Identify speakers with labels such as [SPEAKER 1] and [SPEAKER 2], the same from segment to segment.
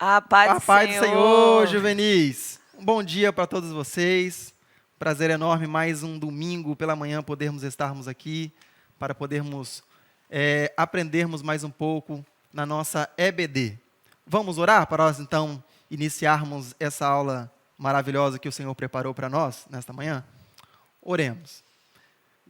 [SPEAKER 1] A paz
[SPEAKER 2] A
[SPEAKER 1] do
[SPEAKER 2] paz do
[SPEAKER 1] Senhor.
[SPEAKER 2] Senhor, juvenis. Um bom dia para todos vocês. Prazer enorme, mais um domingo pela manhã podermos estarmos aqui para podermos aprendermos mais um pouco na nossa EBD. Vamos orar para nós então iniciarmos essa aula maravilhosa que o Senhor preparou para nós nesta manhã? Oremos.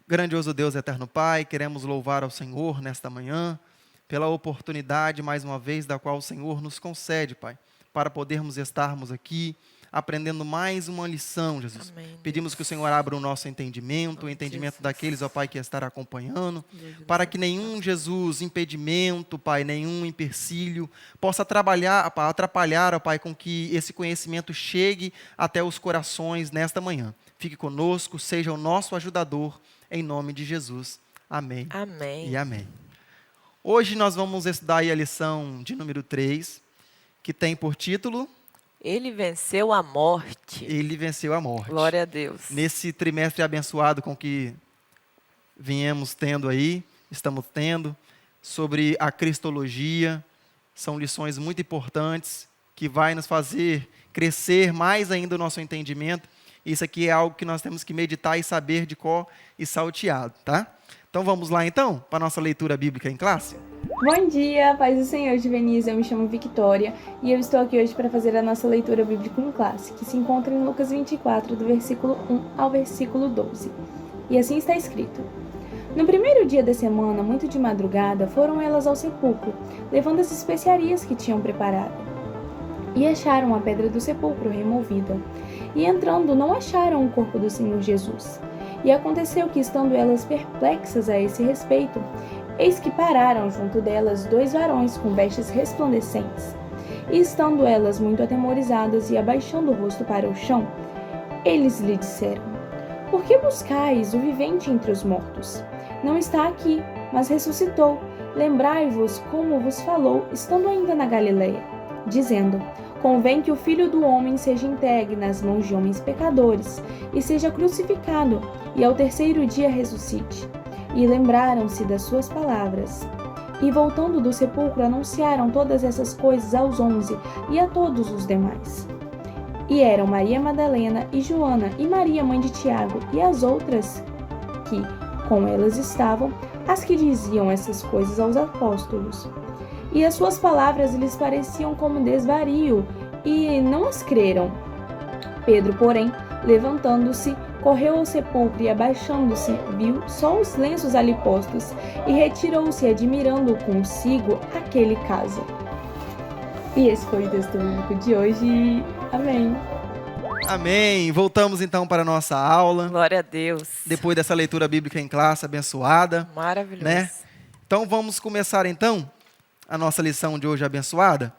[SPEAKER 2] Grandioso Deus, eterno Pai, queremos louvar ao Senhor nesta manhã pela oportunidade, mais uma vez, da qual o Senhor nos concede, Pai, para podermos estarmos aqui, aprendendo mais uma lição, Jesus.
[SPEAKER 1] Amém,
[SPEAKER 2] Pedimos
[SPEAKER 1] Deus.
[SPEAKER 2] que o Senhor abra o nosso entendimento, o entendimento
[SPEAKER 1] Jesus.
[SPEAKER 2] daqueles, ó Pai, que estarão acompanhando,
[SPEAKER 1] Jesus.
[SPEAKER 2] para que nenhum, Jesus, impedimento, Pai, nenhum empecilho, possa atrapalhar, ó Pai, com que esse conhecimento chegue até os corações nesta manhã. Fique conosco, seja o nosso ajudador, em nome de Jesus. Amém.
[SPEAKER 1] Amém.
[SPEAKER 2] E amém. Hoje nós vamos estudar aí a lição de número 3, que tem por título
[SPEAKER 1] Ele venceu a morte.
[SPEAKER 2] Ele venceu a morte.
[SPEAKER 1] Glória a Deus.
[SPEAKER 2] Nesse trimestre abençoado com que viemos tendo aí, estamos tendo, sobre a cristologia, são lições muito importantes que vai nos fazer crescer mais ainda o nosso entendimento. Isso aqui é algo que nós temos que meditar e saber de cor e salteado, tá? Então vamos lá então, para a nossa leitura bíblica em classe?
[SPEAKER 3] Bom dia, paz do Senhor, juvenis, eu me chamo Victoria e eu estou aqui hoje para fazer a nossa leitura bíblica em classe, que se encontra em Lucas 24, do versículo 1 ao versículo 12. E assim está escrito: No primeiro dia da semana, muito de madrugada, foram elas ao sepulcro, levando as especiarias que tinham preparado. E acharam a pedra do sepulcro removida. E entrando, não acharam o corpo do Senhor Jesus. E aconteceu que, estando elas perplexas a esse respeito, eis que pararam junto delas 2 varões com vestes resplandecentes. E estando elas muito atemorizadas e abaixando o rosto para o chão, eles lhe disseram: Por que buscais o vivente entre os mortos? Não está aqui, mas ressuscitou. Lembrai-vos como vos falou, estando ainda na Galileia, dizendo: Convém que o Filho do Homem seja entregue nas mãos de homens pecadores, e seja crucificado, e ao terceiro dia ressuscite. E lembraram-se das suas palavras. E voltando do sepulcro, anunciaram todas essas coisas aos 11 e a todos os demais. E eram Maria Madalena e Joana e Maria, mãe de Tiago, e as outras que com elas estavam, as que diziam essas coisas aos apóstolos. E as suas palavras lhes pareciam como desvario, e não as creram. Pedro, porém, levantando-se, correu ao sepulcro e, abaixando-se, viu só os lenços ali postos, e retirou-se, admirando consigo aquele caso. E esse foi o texto bíblico de hoje. Amém.
[SPEAKER 2] Amém. Voltamos então para a nossa aula,
[SPEAKER 1] Glória a Deus.
[SPEAKER 2] depois dessa leitura bíblica em classe abençoada,
[SPEAKER 1] Maravilhoso.
[SPEAKER 2] né? Então vamos começar então a nossa lição de hoje abençoada.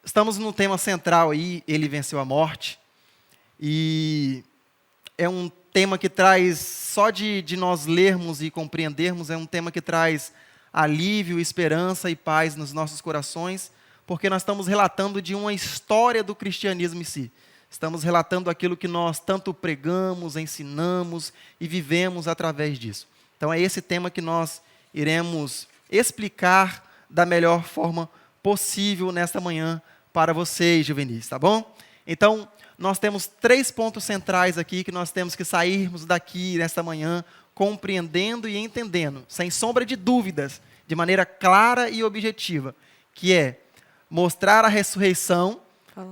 [SPEAKER 2] Estamos no tema central aí, Ele venceu a morte. E é um tema que traz, só de nós lermos e compreendermos, é um tema que traz alívio, esperança e paz nos nossos corações, porque nós estamos relatando de uma história do cristianismo em si. Estamos relatando aquilo que nós tanto pregamos, ensinamos e vivemos através disso. Então é esse tema que nós iremos explicar da melhor forma possível nesta manhã para vocês, juvenis, tá bom? Então, nós temos 3 pontos centrais aqui que nós temos que sairmos daqui nesta manhã compreendendo e entendendo, sem sombra de dúvidas, de maneira clara e objetiva, que é mostrar a ressurreição,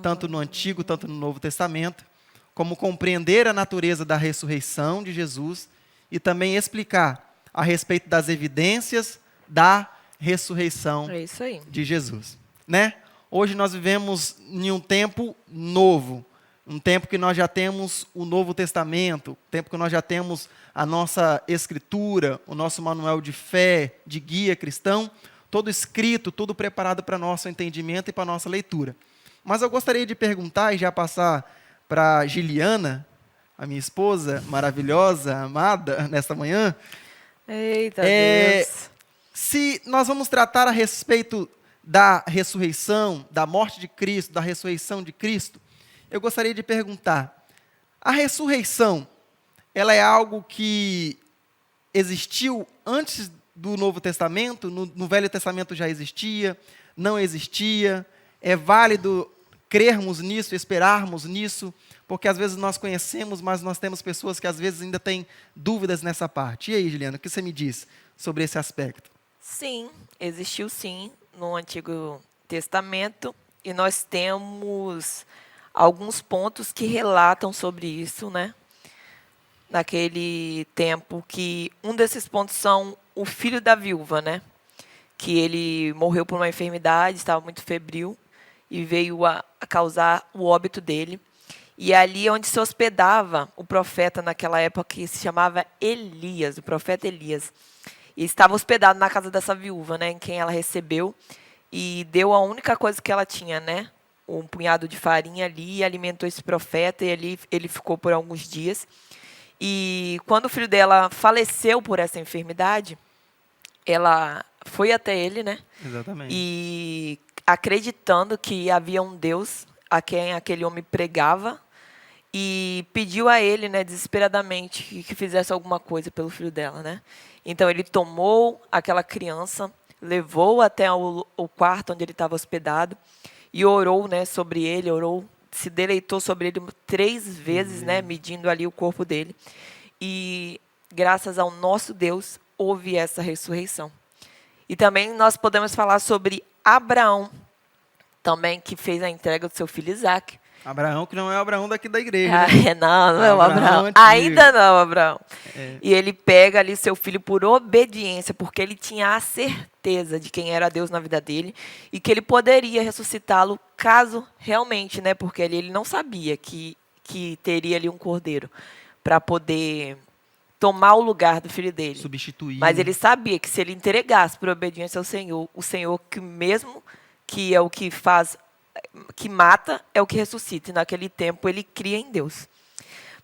[SPEAKER 2] tanto no Antigo, tanto no Novo Testamento, como compreender a natureza da ressurreição de Jesus e também explicar a respeito das evidências da ressurreição
[SPEAKER 1] É isso aí.
[SPEAKER 2] de Jesus, né? Hoje nós vivemos em um tempo novo, um tempo que nós já temos o Novo Testamento, tempo que nós já temos a nossa Escritura, o nosso manual de fé, de guia cristão, todo escrito, tudo preparado para nosso entendimento e para nossa leitura. Mas eu gostaria de perguntar e já passar para Giliana, a minha esposa maravilhosa, amada, nesta manhã,
[SPEAKER 1] Eita Deus.
[SPEAKER 2] se nós vamos tratar a respeito da ressurreição, da morte de Cristo, da ressurreição de Cristo, eu gostaria de perguntar, a ressurreição, ela é algo que existiu antes do Novo Testamento? No Velho Testamento já existia? não existia. É válido crermos nisso, esperarmos nisso, porque às vezes nós conhecemos, mas nós temos pessoas que às vezes ainda têm dúvidas nessa parte. E aí, Juliana, o que você me diz sobre esse aspecto?
[SPEAKER 1] Sim, existiu sim no Antigo Testamento e nós temos alguns pontos que relatam sobre isso, né? Naquele tempo que um desses pontos são o filho da viúva, né? Que ele morreu por uma enfermidade, estava muito febril e veio a causar o óbito dele. E ali é onde se hospedava o profeta naquela época, que se chamava Elias, o profeta Elias. E estava hospedado na casa dessa viúva, né, em quem ela recebeu, e deu a única coisa que ela tinha, né, um punhado de farinha ali, e alimentou esse profeta, e ali ele ficou por alguns dias. E quando o filho dela faleceu por essa enfermidade, ela foi até ele, né,
[SPEAKER 2] Exatamente.
[SPEAKER 1] e acreditando que havia um Deus a quem aquele homem pregava, e pediu a ele, né, desesperadamente, que fizesse alguma coisa pelo filho dela, né? Então ele tomou aquela criança, levou até o quarto onde ele estava hospedado e orou, né, sobre ele, orou, se deleitou sobre ele 3 vezes, né, medindo ali o corpo dele. E graças ao nosso Deus houve essa ressurreição. E também nós podemos falar sobre Abraão, também, que fez a entrega do seu filho Isaque.
[SPEAKER 2] Abraão, que não é o Abraão daqui da igreja.
[SPEAKER 1] Ah,
[SPEAKER 2] né?
[SPEAKER 1] não é o Abraão.
[SPEAKER 2] antigo.
[SPEAKER 1] Ainda não, Abraão.
[SPEAKER 2] É.
[SPEAKER 1] E ele pega ali seu filho por obediência, porque ele tinha a certeza de quem era Deus na vida dele e que ele poderia ressuscitá-lo caso realmente, né? Porque ele não sabia que teria ali um cordeiro para poder tomar o lugar do filho dele.
[SPEAKER 2] Substituir.
[SPEAKER 1] Mas ele sabia que se ele entregasse por obediência ao Senhor, o Senhor que mesmo que é o que faz, que mata, é o que ressuscita. E naquele tempo ele cria em Deus.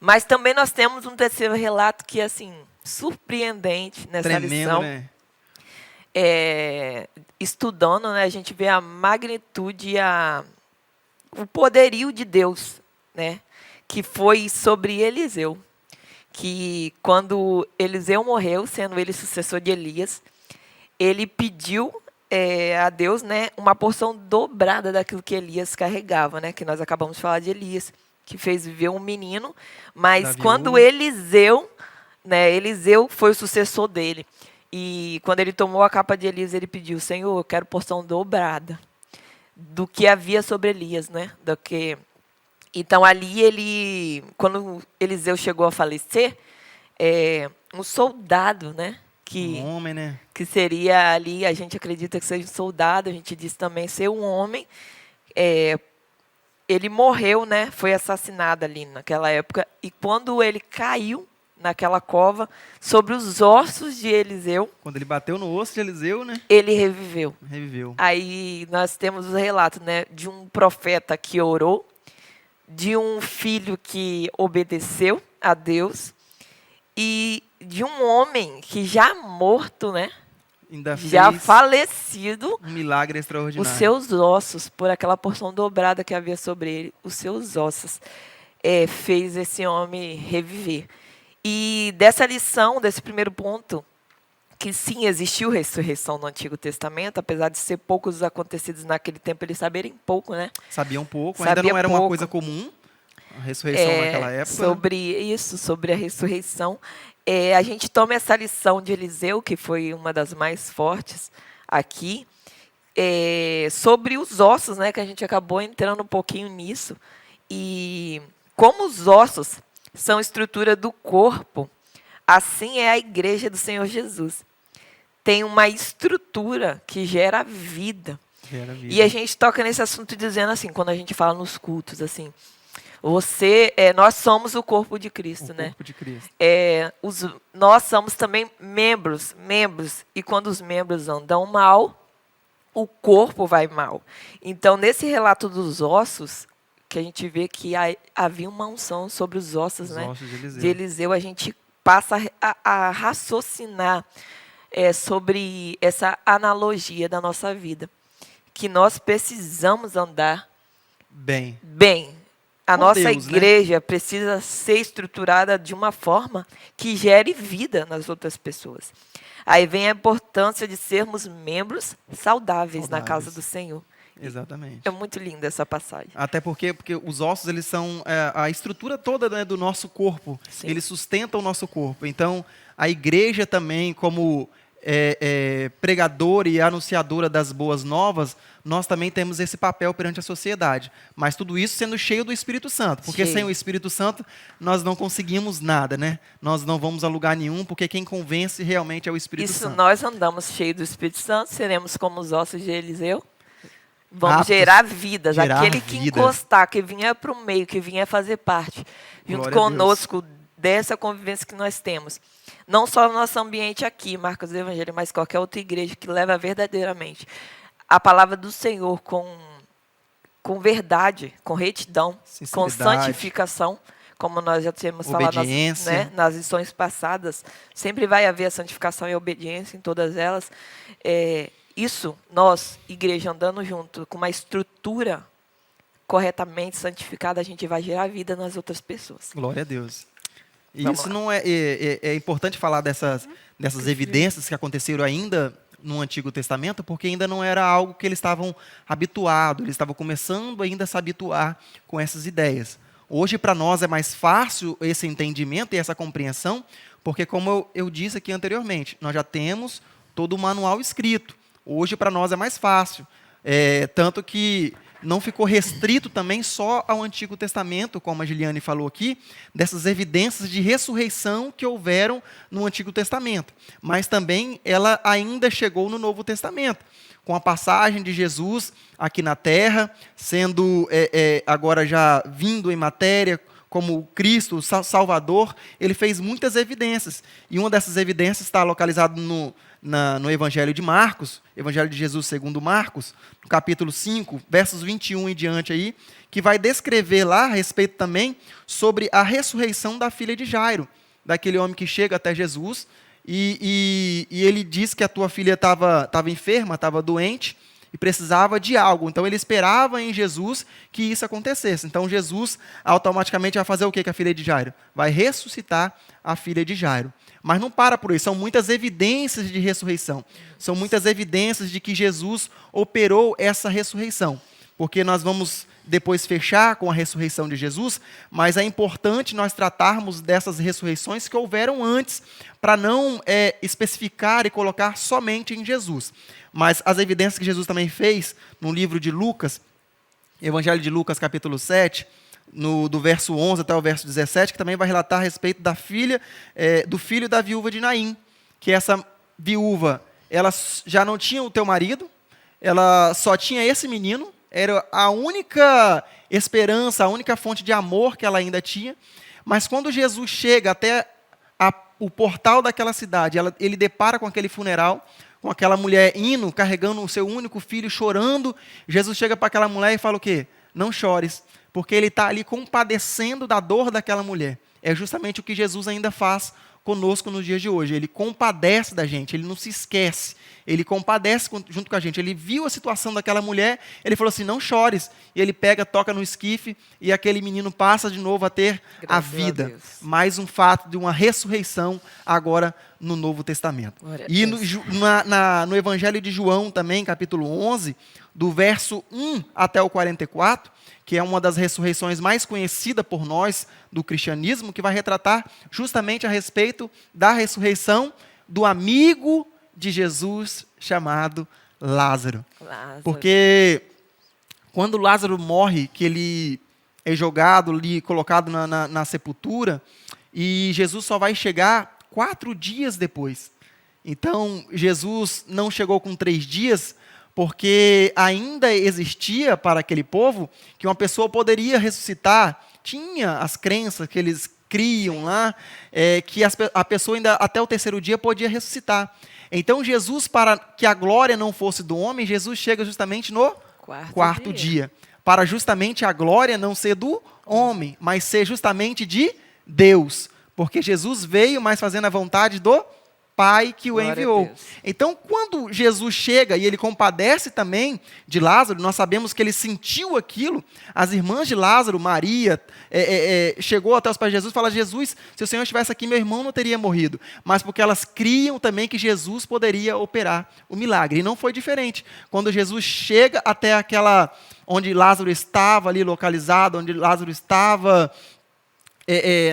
[SPEAKER 1] Mas também nós temos um terceiro relato que é assim, surpreendente nessa
[SPEAKER 2] Tremendo,
[SPEAKER 1] lição.
[SPEAKER 2] né?
[SPEAKER 1] Estudando, né, a gente vê a magnitude e o poderio de Deus, né, que foi sobre Eliseu. Que quando Eliseu morreu, sendo ele sucessor de Elias, ele pediu a Deus, né, uma porção dobrada daquilo que Elias carregava, né, que nós acabamos de falar de Elias, que fez viver um menino, mas quando Eliseu, né, Eliseu foi o sucessor dele, e quando ele tomou a capa de Elias, ele pediu: Senhor, eu quero porção dobrada do que havia sobre Elias, né, então ali quando Eliseu chegou a falecer, um soldado, né,
[SPEAKER 2] Um homem, né?
[SPEAKER 1] que seria ali, a gente acredita que seja um soldado, a gente diz também ser um homem, ele morreu, né, foi assassinado ali naquela época, e quando ele caiu naquela cova, sobre os ossos de Eliseu,
[SPEAKER 2] Quando ele bateu no osso de Eliseu, né?
[SPEAKER 1] ele reviveu.
[SPEAKER 2] Reviveu.
[SPEAKER 1] Aí nós temos o relato, né, de um profeta que orou, de um filho que obedeceu a Deus, e de um homem que já morto, né,
[SPEAKER 2] Ainda
[SPEAKER 1] já
[SPEAKER 2] fez
[SPEAKER 1] falecido,
[SPEAKER 2] um milagre
[SPEAKER 1] os
[SPEAKER 2] extraordinário.
[SPEAKER 1] seus ossos, por aquela porção dobrada que havia sobre ele, os seus ossos, fez esse homem reviver. E dessa lição, desse primeiro ponto, que sim, existiu ressurreição no Antigo Testamento, apesar de ser poucos os acontecidos naquele tempo, eles saberem pouco, né?
[SPEAKER 2] Sabia um pouco,
[SPEAKER 1] Sabia
[SPEAKER 2] ainda não era uma
[SPEAKER 1] pouco.
[SPEAKER 2] coisa comum, a ressurreição naquela época.
[SPEAKER 1] Sobre isso, sobre a ressurreição. A gente toma essa lição de Eliseu, que foi uma das mais fortes aqui, sobre os ossos, né, que a gente acabou entrando um pouquinho nisso. E como os ossos são estrutura do corpo, assim é a igreja do Senhor Jesus. Tem uma estrutura que gera vida.
[SPEAKER 2] Gera vida.
[SPEAKER 1] E a gente toca nesse assunto dizendo assim, quando a gente fala nos cultos, assim, nós somos o corpo de Cristo,
[SPEAKER 2] O
[SPEAKER 1] né?
[SPEAKER 2] corpo de Cristo.
[SPEAKER 1] Nós somos também membros, e quando os membros andam mal, o corpo vai mal. Então, nesse relato dos ossos, que a gente vê que havia uma unção sobre os ossos,
[SPEAKER 2] Os
[SPEAKER 1] né,
[SPEAKER 2] ossos de Eliseu.
[SPEAKER 1] de Eliseu, a gente passa a raciocinar sobre essa analogia da nossa vida, que nós precisamos andar
[SPEAKER 2] Bem.
[SPEAKER 1] bem. A
[SPEAKER 2] por
[SPEAKER 1] nossa
[SPEAKER 2] Deus, né?
[SPEAKER 1] igreja precisa ser estruturada de uma forma que gere vida nas outras pessoas. Aí vem a importância de sermos membros saudáveis na casa
[SPEAKER 2] Saudáveis.
[SPEAKER 1] do Senhor.
[SPEAKER 2] Exatamente.
[SPEAKER 1] É muito linda essa passagem.
[SPEAKER 2] Até porque os ossos, eles são a estrutura toda, né, do nosso corpo.
[SPEAKER 1] Sim.
[SPEAKER 2] Eles sustentam o nosso corpo. Então, a igreja também, como pregadora e anunciadora das boas novas, nós também temos esse papel perante a sociedade. Mas tudo isso sendo cheio do Espírito Santo. Porque
[SPEAKER 1] Cheio.
[SPEAKER 2] sem o Espírito Santo, nós não conseguimos nada, né? Nós não vamos a lugar nenhum, porque quem convence realmente é o Espírito
[SPEAKER 1] Isso
[SPEAKER 2] Santo.
[SPEAKER 1] nós andamos cheios do Espírito Santo, seremos como os ossos de Eliseu. Vamos
[SPEAKER 2] Aptos,
[SPEAKER 1] gerar vidas.
[SPEAKER 2] gerar
[SPEAKER 1] Aquele que
[SPEAKER 2] vida.
[SPEAKER 1] encostar, que vier para o meio, que vier fazer parte, junto
[SPEAKER 2] Glória a Deus.
[SPEAKER 1] conosco, dessa convivência que nós temos. Não só no nosso ambiente aqui, Marcos do Evangelho, mas qualquer outra igreja que leva verdadeiramente a palavra do Senhor com verdade, com retidão, com
[SPEAKER 2] Sinceridade.
[SPEAKER 1] santificação, como nós já tínhamos falado
[SPEAKER 2] Obediência.
[SPEAKER 1] nas lições passadas. Sempre vai haver a santificação e a obediência em todas elas. Isso, nós, igreja, andando junto, com uma estrutura corretamente santificada, a gente vai gerar vida nas outras pessoas.
[SPEAKER 2] Glória a Deus. E
[SPEAKER 1] Vamos
[SPEAKER 2] isso
[SPEAKER 1] lá.
[SPEAKER 2] não é importante falar dessas evidências que aconteceram ainda no Antigo Testamento, porque ainda não era algo que eles estavam habituados, eles estavam começando ainda a se habituar com essas ideias. Hoje, para nós, é mais fácil esse entendimento e essa compreensão, porque, como eu disse aqui anteriormente, nós já temos todo o manual escrito. Hoje, para nós, é mais fácil. Tanto que não ficou restrito também só ao Antigo Testamento, como a Giliane falou aqui, dessas evidências de ressurreição que houveram no Antigo Testamento. Mas também ela ainda chegou no Novo Testamento, com a passagem de Jesus aqui na Terra, sendo agora já vindo em matéria, como Cristo, o Salvador. Ele fez muitas evidências. E uma dessas evidências está localizada no Evangelho de Marcos, Evangelho de Jesus segundo Marcos, no capítulo 5, versos 21 em diante aí, que vai descrever lá a respeito também sobre a ressurreição da filha de Jairo, daquele homem que chega até Jesus e ele diz que a tua filha estava enferma, estava doente e precisava de algo. Então ele esperava em Jesus que isso acontecesse. Então Jesus automaticamente vai fazer o que com a filha de Jairo? Vai ressuscitar a filha de Jairo. Mas não para por isso, são muitas evidências de ressurreição. São muitas evidências de que Jesus operou essa ressurreição. Porque nós vamos depois fechar com a ressurreição de Jesus, mas é importante nós tratarmos dessas ressurreições que houveram antes, para não especificar e colocar somente em Jesus. Mas as evidências que Jesus também fez no livro de Lucas, Evangelho de Lucas, capítulo 7, do verso 11 até o verso 17, que também vai relatar a respeito da filha, do filho da viúva de Naim, que essa viúva, ela já não tinha o teu marido, ela só tinha esse menino, era a única esperança, a única fonte de amor que ela ainda tinha, mas quando Jesus chega até o portal daquela cidade, ele depara com aquele funeral, com aquela mulher indo, carregando o seu único filho, chorando. Jesus chega para aquela mulher e fala o quê? Não chores, porque ele está ali compadecendo da dor daquela mulher. É justamente o que Jesus ainda faz conosco nos dias de hoje. Ele compadece da gente, ele não se esquece. Ele compadece junto com a gente. Ele viu a situação daquela mulher, ele falou assim, não chores. E ele pega, toca no esquife, e aquele menino passa de novo a ter a vida. Mais um fato de uma ressurreição agora no Novo Testamento. E no Evangelho de João também, capítulo 11, do verso 1 até o 44, que é uma das ressurreições mais conhecidas por nós do cristianismo, que vai retratar justamente a respeito da ressurreição do amigo de Jesus chamado Lázaro. Porque quando Lázaro morre, que ele é jogado ali, colocado na sepultura, e Jesus só vai chegar 4 dias depois. Então, Jesus não chegou com 3 dias, porque ainda existia para aquele povo que uma pessoa poderia ressuscitar. Tinha as crenças que eles criam lá, que a pessoa ainda até o 3º dia podia ressuscitar. Então Jesus, para que a glória não fosse do homem, Jesus chega justamente no 4º dia. Para justamente a glória não ser do homem, mas ser justamente de Deus. Porque Jesus veio, mas fazendo a vontade do Pai que o
[SPEAKER 1] Glória a
[SPEAKER 2] enviou.
[SPEAKER 1] Deus.
[SPEAKER 2] Então, quando Jesus chega e ele compadece também de Lázaro, nós sabemos que ele sentiu aquilo. As irmãs de Lázaro, Maria, chegou até os pés de Jesus e fala: Jesus, se o Senhor estivesse aqui, meu irmão não teria morrido. Mas porque elas criam também que Jesus poderia operar o milagre. E não foi diferente. Quando Jesus chega até aquela onde Lázaro estava ali localizado, onde Lázaro estava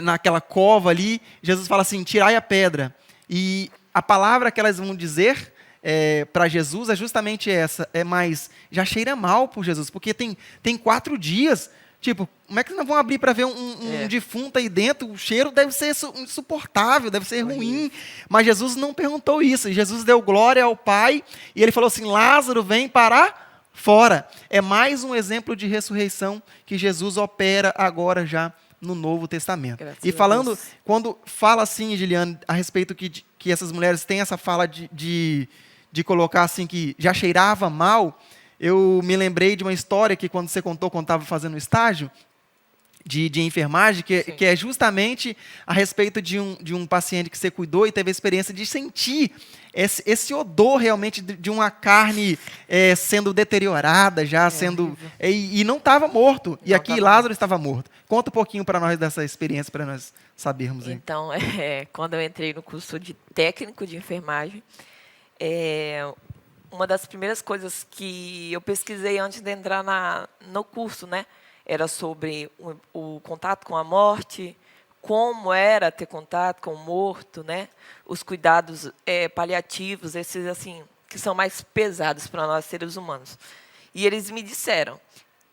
[SPEAKER 2] naquela cova ali, Jesus fala assim: tirai a pedra. E a palavra que elas vão dizer para Jesus é justamente essa: mas já cheira mal por Jesus, porque tem 4 dias. Tipo, como é que não vão abrir para ver um defunto aí dentro? O cheiro deve ser insuportável, deve ser ruim. Mas Jesus não perguntou isso. Jesus deu glória ao Pai e ele falou assim: Lázaro, vem para fora. É mais um exemplo de ressurreição que Jesus opera agora já no Novo Testamento.
[SPEAKER 1] Graças
[SPEAKER 2] E
[SPEAKER 1] a
[SPEAKER 2] falando,
[SPEAKER 1] Deus.
[SPEAKER 2] quando fala assim, Giliane, a respeito que essas mulheres têm essa fala de colocar assim que já cheirava mal, eu me lembrei de uma história que quando você contou, quando estava fazendo estágio de enfermagem, que é justamente a respeito de um paciente que você cuidou e teve a experiência de sentir esse odor realmente de uma carne sendo deteriorada, já sendo... E não estava morto. E
[SPEAKER 1] Não
[SPEAKER 2] aqui
[SPEAKER 1] tava
[SPEAKER 2] Lázaro estava morto. Conta um pouquinho para nós dessa experiência, para nós sabermos aí.
[SPEAKER 1] Então, quando eu entrei no curso de técnico de enfermagem, uma das primeiras coisas que eu pesquisei antes de entrar no curso, né, era sobre o contato com a morte, como era ter contato com o morto, né, os cuidados paliativos, esses assim que são mais pesados para nós seres humanos. E eles me disseram: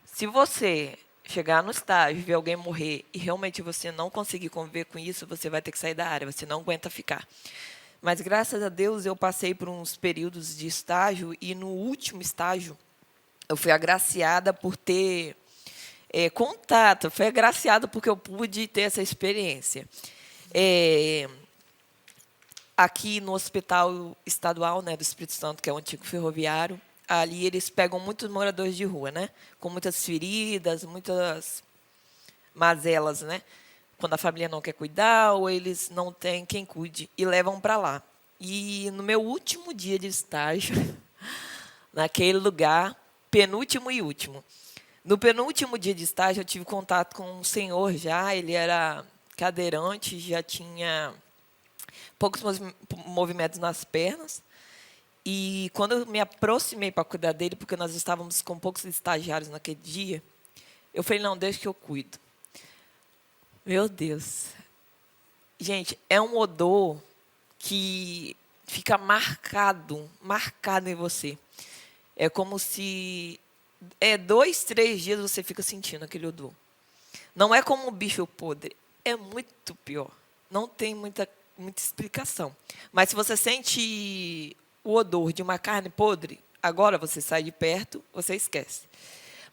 [SPEAKER 1] se você chegar no estágio e ver alguém morrer e realmente você não conseguir conviver com isso, você vai ter que sair da área, você não aguenta ficar. Mas, graças a Deus, eu passei por uns períodos de estágio e, no último estágio, eu fui agraciada por ter contato, fui agraciada porque eu pude ter essa experiência. Aqui no Hospital Estadual, né, do Espírito Santo, que é o antigo ferroviário, ali eles pegam muitos moradores de rua, né, com muitas feridas, muitas mazelas, né? Quando a família não quer cuidar ou eles não têm quem cuide, e levam para lá. E no meu último dia de estágio, naquele lugar, penúltimo e último. No penúltimo dia de estágio, eu tive contato com um senhor já, ele era cadeirante, já tinha poucos movimentos nas pernas. E quando eu me aproximei para cuidar dele, porque nós estávamos com poucos estagiários naquele dia, eu falei: não, deixa que eu cuido. Meu Deus. Gente, é um odor que fica marcado em você. É como se 2, 3 dias você fica sentindo aquele odor. Não é como um bicho podre, é muito pior. Não tem muita explicação. Mas se você sente o odor de uma carne podre, agora você sai de perto, você esquece.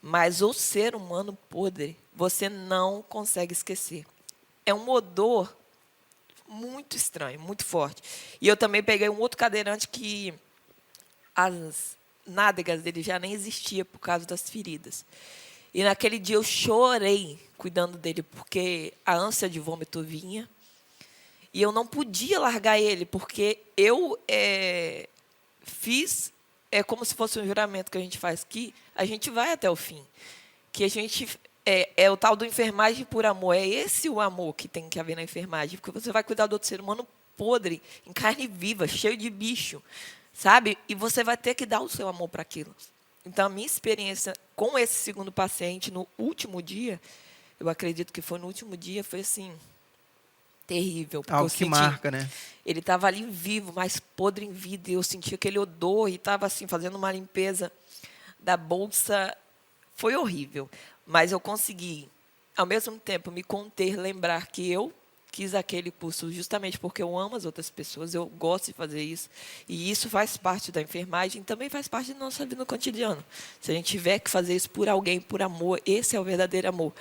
[SPEAKER 1] Mas o ser humano podre, você não consegue esquecer. É um odor muito estranho, muito forte. E eu também peguei um outro cadeirante que as nádegas dele já nem existiam por causa das feridas. E naquele dia eu chorei cuidando dele, porque a ânsia de vômito vinha. E eu não podia largar ele, porque eu fiz... É como se fosse um juramento que a gente faz aqui, a gente vai até o fim. Que a gente é o tal do enfermagem por amor. É esse o amor que tem que haver na enfermagem. Porque você vai cuidar do outro ser humano podre, em carne viva, cheio de bicho, sabe? E você vai ter que dar o seu amor para aquilo. Então, a minha experiência com esse segundo paciente no último dia, eu acredito que foi no último dia, foi assim... terrível.
[SPEAKER 2] Algo que marca, né?
[SPEAKER 1] Ele estava ali vivo, mas podre em vida. E eu senti aquele odor e estava assim, fazendo uma limpeza da bolsa. Foi horrível. Mas eu consegui, ao mesmo tempo, me conter, lembrar que eu quis aquele curso justamente porque eu amo as outras pessoas, eu gosto de fazer isso. E isso faz parte da enfermagem, também faz parte da nossa vida no cotidiano. Se a gente tiver que fazer isso por alguém, por amor, esse é o verdadeiro amor.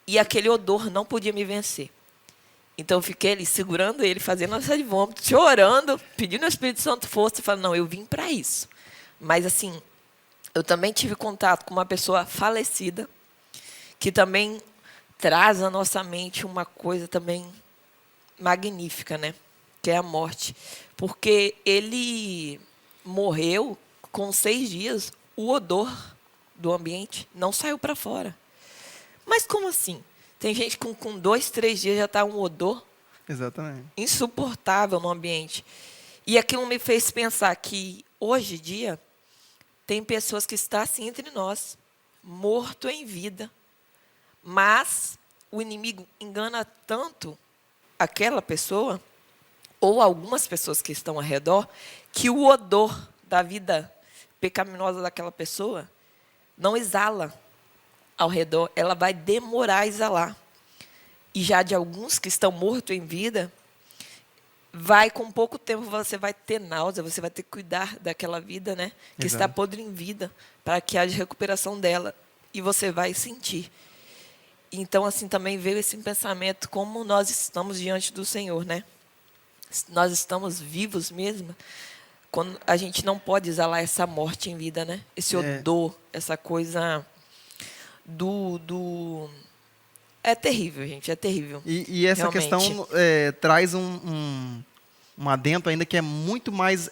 [SPEAKER 1] E aquele odor não podia me vencer. Então, eu fiquei ali, segurando ele, fazendo ânsia de vômito, chorando, pedindo ao Espírito Santo força, e falando: não, eu vim para isso. Mas, assim, eu também tive contato com uma pessoa falecida, que também traz à nossa mente uma coisa também magnífica, né? que é a morte. Porque ele morreu com 6 dias, o odor do ambiente não saiu para fora. Mas como assim? Tem gente que com 2, 3 dias já está um odor
[SPEAKER 2] Exatamente.
[SPEAKER 1] insuportável no ambiente. E aquilo me fez pensar que, hoje em dia, tem pessoas que estão assim entre nós, morto em vida. Mas o inimigo engana tanto aquela pessoa, ou algumas pessoas que estão ao redor, que o odor da vida pecaminosa daquela pessoa não exala ao redor, ela vai demorar a exalar. E já de alguns que estão mortos em vida, com pouco tempo você vai ter náusea, você vai ter que cuidar daquela vida, né, que está podre em vida, para que haja recuperação dela. E você vai sentir. Então, assim, também veio esse pensamento, como nós estamos diante do Senhor, né? Nós estamos vivos mesmo, quando a gente não pode exalar essa morte em vida, né? Esse odor, essa coisa É terrível, gente, é terrível.
[SPEAKER 2] E essa
[SPEAKER 1] realmente.
[SPEAKER 2] questão traz um adendo ainda que é muito mais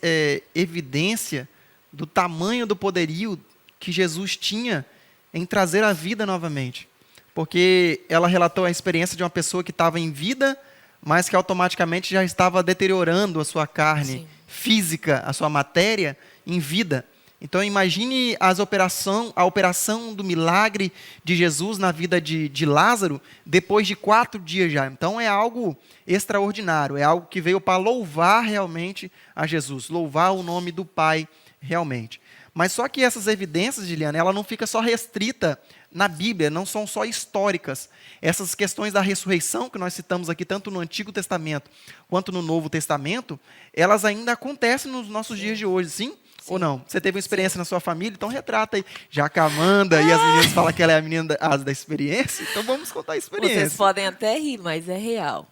[SPEAKER 2] evidência do tamanho do poderio que Jesus tinha em trazer a vida novamente. Porque ela relatou a experiência de uma pessoa que estava em vida, mas que automaticamente já estava deteriorando a sua carne
[SPEAKER 1] Sim.
[SPEAKER 2] física, a sua matéria, em vida. Então, imagine a operação do milagre de Jesus na vida de Lázaro, depois de 4 dias já. Então, é algo extraordinário, é algo que veio para louvar realmente a Jesus, louvar o nome do Pai realmente. Mas só que essas evidências, Giliana, ela não fica só restrita na Bíblia, não são só históricas. Essas questões da ressurreição, que nós citamos aqui, tanto no Antigo Testamento quanto no Novo Testamento, elas ainda acontecem nos nossos dias de hoje, sim? Ou não? Você teve uma experiência na sua família, então retrata aí. Já que a Amanda e as meninas falam que ela é a menina da experiência, então vamos contar a experiência.
[SPEAKER 1] Vocês podem até rir, mas é real.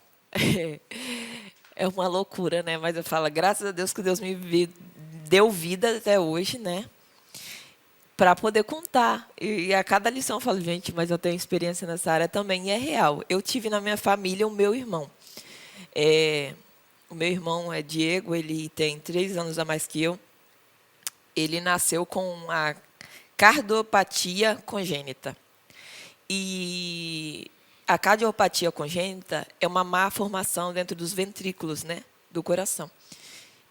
[SPEAKER 1] É uma loucura, né? Mas eu falo, graças a Deus que Deus me deu vida até hoje, né? Para poder contar. E a cada lição eu falo, gente, mas eu tenho experiência nessa área também. E é real. Eu tive na minha família o meu irmão. O meu irmão é Diego, ele tem 3 anos a mais que eu. Ele nasceu com a cardiopatia congênita. E a cardiopatia congênita é uma má formação dentro dos ventrículos, né, do coração.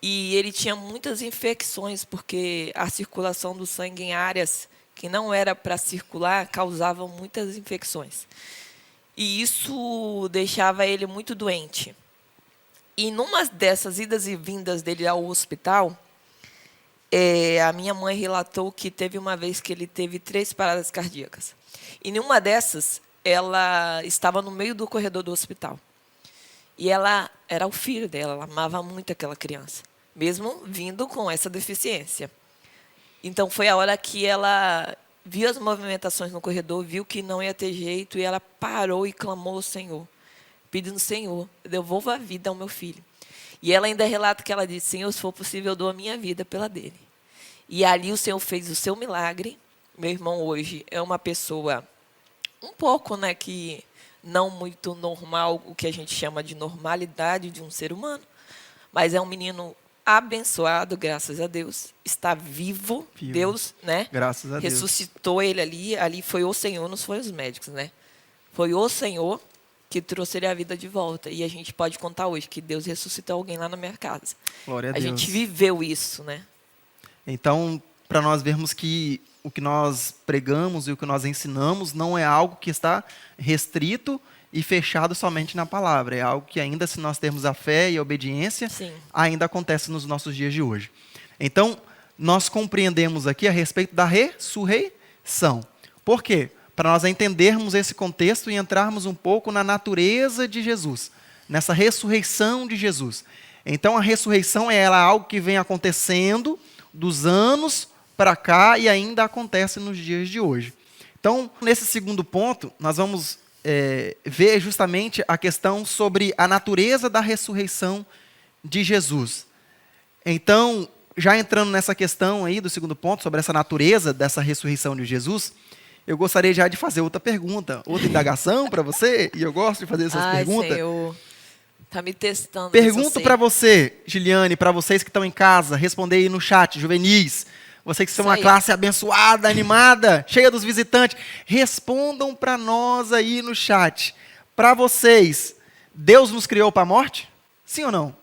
[SPEAKER 1] E ele tinha muitas infecções, porque a circulação do sangue em áreas que não era para circular causavam muitas infecções. E isso deixava ele muito doente. E numa dessas idas e vindas dele ao hospital, a minha mãe relatou que teve uma vez que ele teve 3 paradas cardíacas. E numa dessas, ela estava no meio do corredor do hospital. E ela era o filho dela, ela amava muito aquela criança, mesmo vindo com essa deficiência. Então, foi a hora que ela viu as movimentações no corredor, viu que não ia ter jeito, e ela parou e clamou ao Senhor, pedindo: Senhor, devolva a vida ao meu filho. E ela ainda relata que ela disse: Senhor, se for possível, eu dou a minha vida pela dele. E ali o Senhor fez o seu milagre. Meu irmão hoje é uma pessoa um pouco, né, que não muito normal, o que a gente chama de normalidade de um ser humano, mas é um menino abençoado, graças a Deus, está vivo. Deus, né,
[SPEAKER 2] graças a Deus,
[SPEAKER 1] ressuscitou ele ali foi o Senhor, não foi os médicos, né? Foi o Senhor que trouxe ele a vida de volta. E a gente pode contar hoje que Deus ressuscitou alguém lá na minha casa.
[SPEAKER 2] Glória a
[SPEAKER 1] A
[SPEAKER 2] Deus.
[SPEAKER 1] gente viveu isso, né?
[SPEAKER 2] Então, para nós vermos que o que nós pregamos e o que nós ensinamos não é algo que está restrito e fechado somente na palavra. É algo que ainda, se nós termos a fé e a obediência,
[SPEAKER 1] Sim.
[SPEAKER 2] ainda acontece nos nossos dias de hoje. Então, nós compreendemos aqui a respeito da ressurreição. Por quê? Para nós entendermos esse contexto e entrarmos um pouco na natureza de Jesus, nessa ressurreição de Jesus. Então, a ressurreição é algo que vem acontecendo dos anos para cá e ainda acontece nos dias de hoje. Então, nesse segundo ponto, nós vamos ver justamente a questão sobre a natureza da ressurreição de Jesus. Então, já entrando nessa questão aí do segundo ponto, sobre essa natureza dessa ressurreição de Jesus, eu gostaria já de fazer outra pergunta, outra indagação para você, e eu gosto de fazer essas perguntas.
[SPEAKER 1] Senhor. Tá me testando.
[SPEAKER 2] Pergunto para você, Giliane, para vocês que estão em casa, responder aí no chat, juvenis. Vocês que são
[SPEAKER 1] Isso
[SPEAKER 2] uma
[SPEAKER 1] aí.
[SPEAKER 2] classe abençoada, animada, cheia dos visitantes, respondam para nós aí no chat. Para vocês, Deus nos criou para a morte? Sim ou não?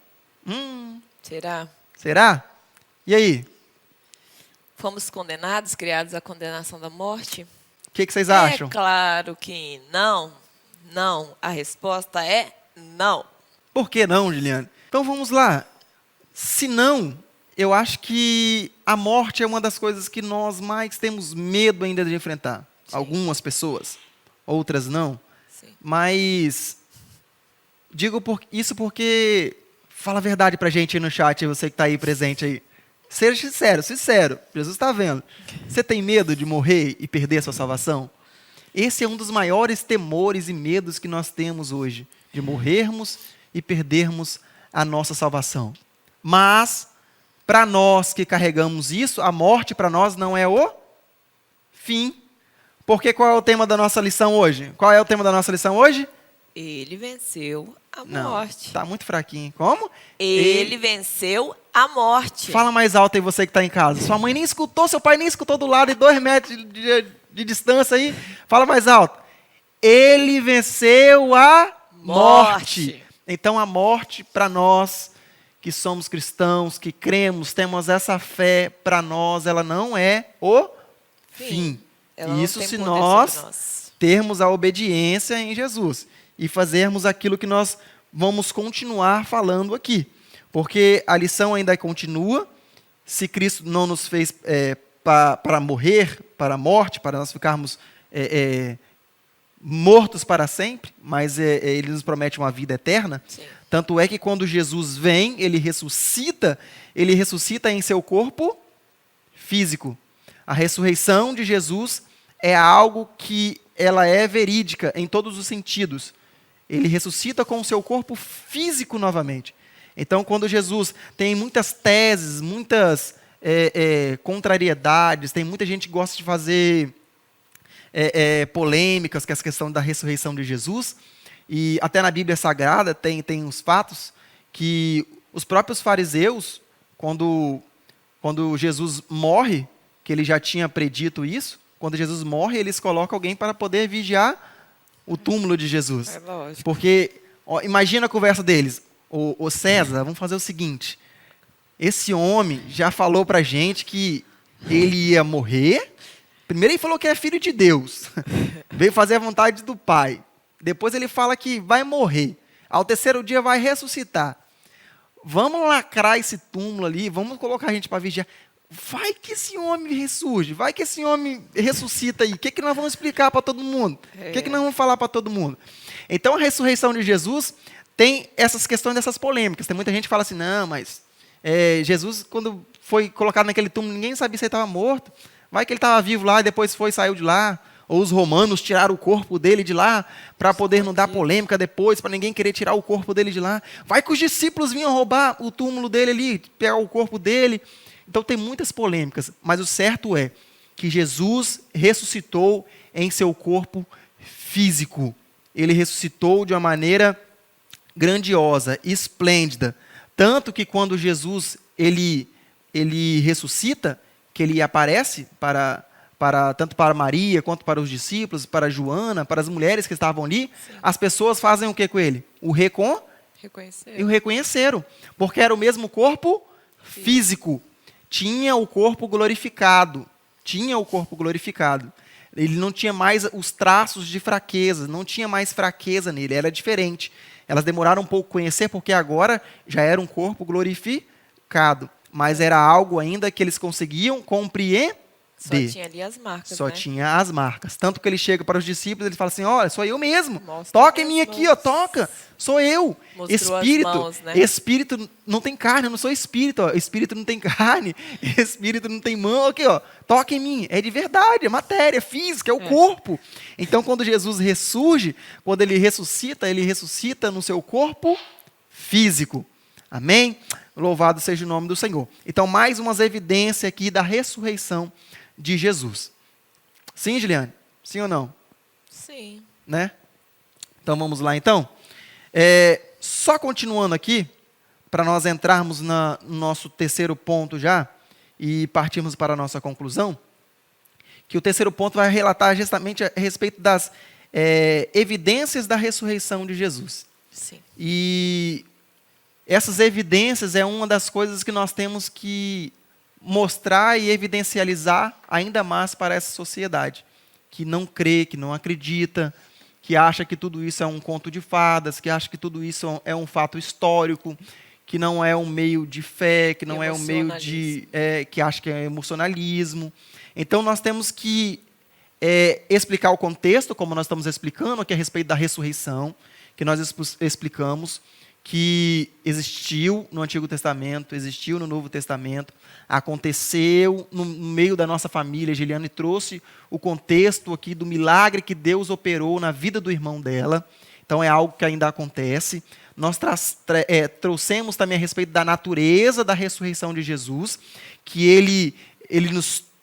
[SPEAKER 1] Será?
[SPEAKER 2] Será? E aí?
[SPEAKER 1] Fomos condenados, criados à condenação da morte?
[SPEAKER 2] O que vocês acham?
[SPEAKER 1] É claro que não. Não. A resposta é não.
[SPEAKER 2] Por que não, Giliane? Então vamos lá. Se não, eu acho que a morte é uma das coisas que nós mais temos medo ainda de enfrentar.
[SPEAKER 1] Sim.
[SPEAKER 2] Algumas pessoas, outras não.
[SPEAKER 1] Sim.
[SPEAKER 2] Mas digo isso porque fala a verdade pra gente aí no chat, você que está aí presente aí. Seja sincero, sincero. Jesus está vendo. Você tem medo de morrer e perder a sua salvação? Esse é um dos maiores temores e medos que nós temos hoje, de morrermos e perdermos a nossa salvação. Mas, para nós que carregamos isso, a morte para nós não é o fim. Porque qual é o tema da nossa lição hoje? Qual é o tema da nossa lição hoje?
[SPEAKER 1] Ele venceu a
[SPEAKER 2] Não,
[SPEAKER 1] morte.
[SPEAKER 2] está muito fraquinho. Como?
[SPEAKER 1] Ele venceu a morte.
[SPEAKER 2] Fala mais alto aí você que está em casa. Sua mãe nem escutou, seu pai nem escutou do lado, e 2 metros de distância aí. Fala mais alto. Ele venceu a morte. Então a morte para nós que somos cristãos, que cremos, temos essa fé, para nós ela não é o fim.
[SPEAKER 1] Ela não
[SPEAKER 2] Isso
[SPEAKER 1] tem
[SPEAKER 2] se
[SPEAKER 1] poder
[SPEAKER 2] nós
[SPEAKER 1] sobre nós.
[SPEAKER 2] termos a obediência em Jesus e fazermos aquilo que nós vamos continuar falando aqui. Porque a lição ainda continua. Se Cristo não nos fez para morrer, para a morte, para nós ficarmos mortos para sempre, mas Ele nos promete uma vida eterna.
[SPEAKER 1] Sim.
[SPEAKER 2] Tanto é que quando Jesus vem, Ele ressuscita em seu corpo físico. A ressurreição de Jesus é algo que ela é verídica em todos os sentidos. Ele ressuscita com o seu corpo físico novamente. Então, quando Jesus tem muitas teses, muitas contrariedades, tem muita gente que gosta de fazer polêmicas com essa questão da ressurreição de Jesus, e até na Bíblia Sagrada tem uns fatos que os próprios fariseus, quando Jesus morre, que ele já tinha predito isso, quando Jesus morre, eles colocam alguém para poder vigiar o túmulo de Jesus.
[SPEAKER 1] É lógico.
[SPEAKER 2] Porque, imagina a conversa deles. Ô César, vamos fazer o seguinte. Esse homem já falou pra gente que ele ia morrer. Primeiro ele falou que é filho de Deus. Veio fazer a vontade do Pai. Depois ele fala que vai morrer. Ao 3º dia vai ressuscitar. Vamos lacrar esse túmulo ali, vamos colocar a gente para vigiar. Vai que esse homem ressurge, vai que esse homem ressuscita aí. O que nós vamos explicar para todo mundo? O que nós vamos falar para todo mundo? Então, a ressurreição de Jesus tem essas questões dessas polêmicas. Tem muita gente que fala assim, não, mas Jesus, quando foi colocado naquele túmulo, ninguém sabia se ele estava morto. Vai que ele estava vivo lá e depois saiu de lá. Ou os romanos tiraram o corpo dele de lá para poder não dar polêmica depois, para ninguém querer tirar o corpo dele de lá. Vai que os discípulos vinham roubar o túmulo dele ali, pegar o corpo dele. Então tem muitas polêmicas, mas o certo é que Jesus ressuscitou em seu corpo físico. Ele ressuscitou de uma maneira grandiosa, esplêndida. Tanto que quando Jesus ele ressuscita, que ele aparece tanto para Maria, quanto para os discípulos, para Joana, para as mulheres que estavam ali, sim, as pessoas fazem o que com ele? O reconheceram, porque era o mesmo corpo físico. Tinha o corpo glorificado. Ele não tinha mais os traços de fraqueza, não tinha mais fraqueza nele, era diferente. Elas demoraram um pouco a conhecer, porque agora já era um corpo glorificado, mas era algo ainda que eles conseguiam compreender.
[SPEAKER 1] Só tinha ali as marcas,
[SPEAKER 2] Só
[SPEAKER 1] né?
[SPEAKER 2] tinha as marcas. Tanto que ele chega para os discípulos, ele fala assim, olha, sou eu mesmo.
[SPEAKER 1] Mostra
[SPEAKER 2] toca em mim aqui, ó, toca. Sou eu.
[SPEAKER 1] Mostrou
[SPEAKER 2] Espírito.
[SPEAKER 1] as mãos, né?
[SPEAKER 2] Espírito não tem carne, eu não sou espírito. Ó. Espírito não tem carne. Espírito não tem mão. Aqui, ó, toca em mim. É de verdade, é matéria, física, é o corpo. Então, quando Jesus ressurge, quando ele ressuscita no seu corpo físico. Amém? Louvado seja o nome do Senhor. Então, mais umas evidências aqui da ressurreição de Jesus. Sim, Giliane? Sim ou não?
[SPEAKER 1] Sim.
[SPEAKER 2] Né? Então, vamos lá, então. Só continuando aqui, para nós entrarmos no nosso terceiro ponto já, e partirmos para a nossa conclusão, que o terceiro ponto vai relatar justamente a respeito das evidências da ressurreição de Jesus.
[SPEAKER 1] Sim.
[SPEAKER 2] E essas evidências é uma das coisas que nós temos que mostrar e evidencializar ainda mais para essa sociedade, que não crê, que não acredita, que acha que tudo isso é um conto de fadas, que acha que tudo isso é um fato histórico, que não é um meio de fé, que não é um meio de... que acha que é emocionalismo. Então, nós temos que explicar o contexto, como nós estamos explicando aqui a respeito da ressurreição, que nós explicamos que existiu no Antigo Testamento, existiu no Novo Testamento, aconteceu no meio da nossa família. Giliane trouxe o contexto aqui do milagre que Deus operou na vida do irmão dela. Então, é algo que ainda acontece. Nós trouxemos também a respeito da natureza da ressurreição de Jesus, que ele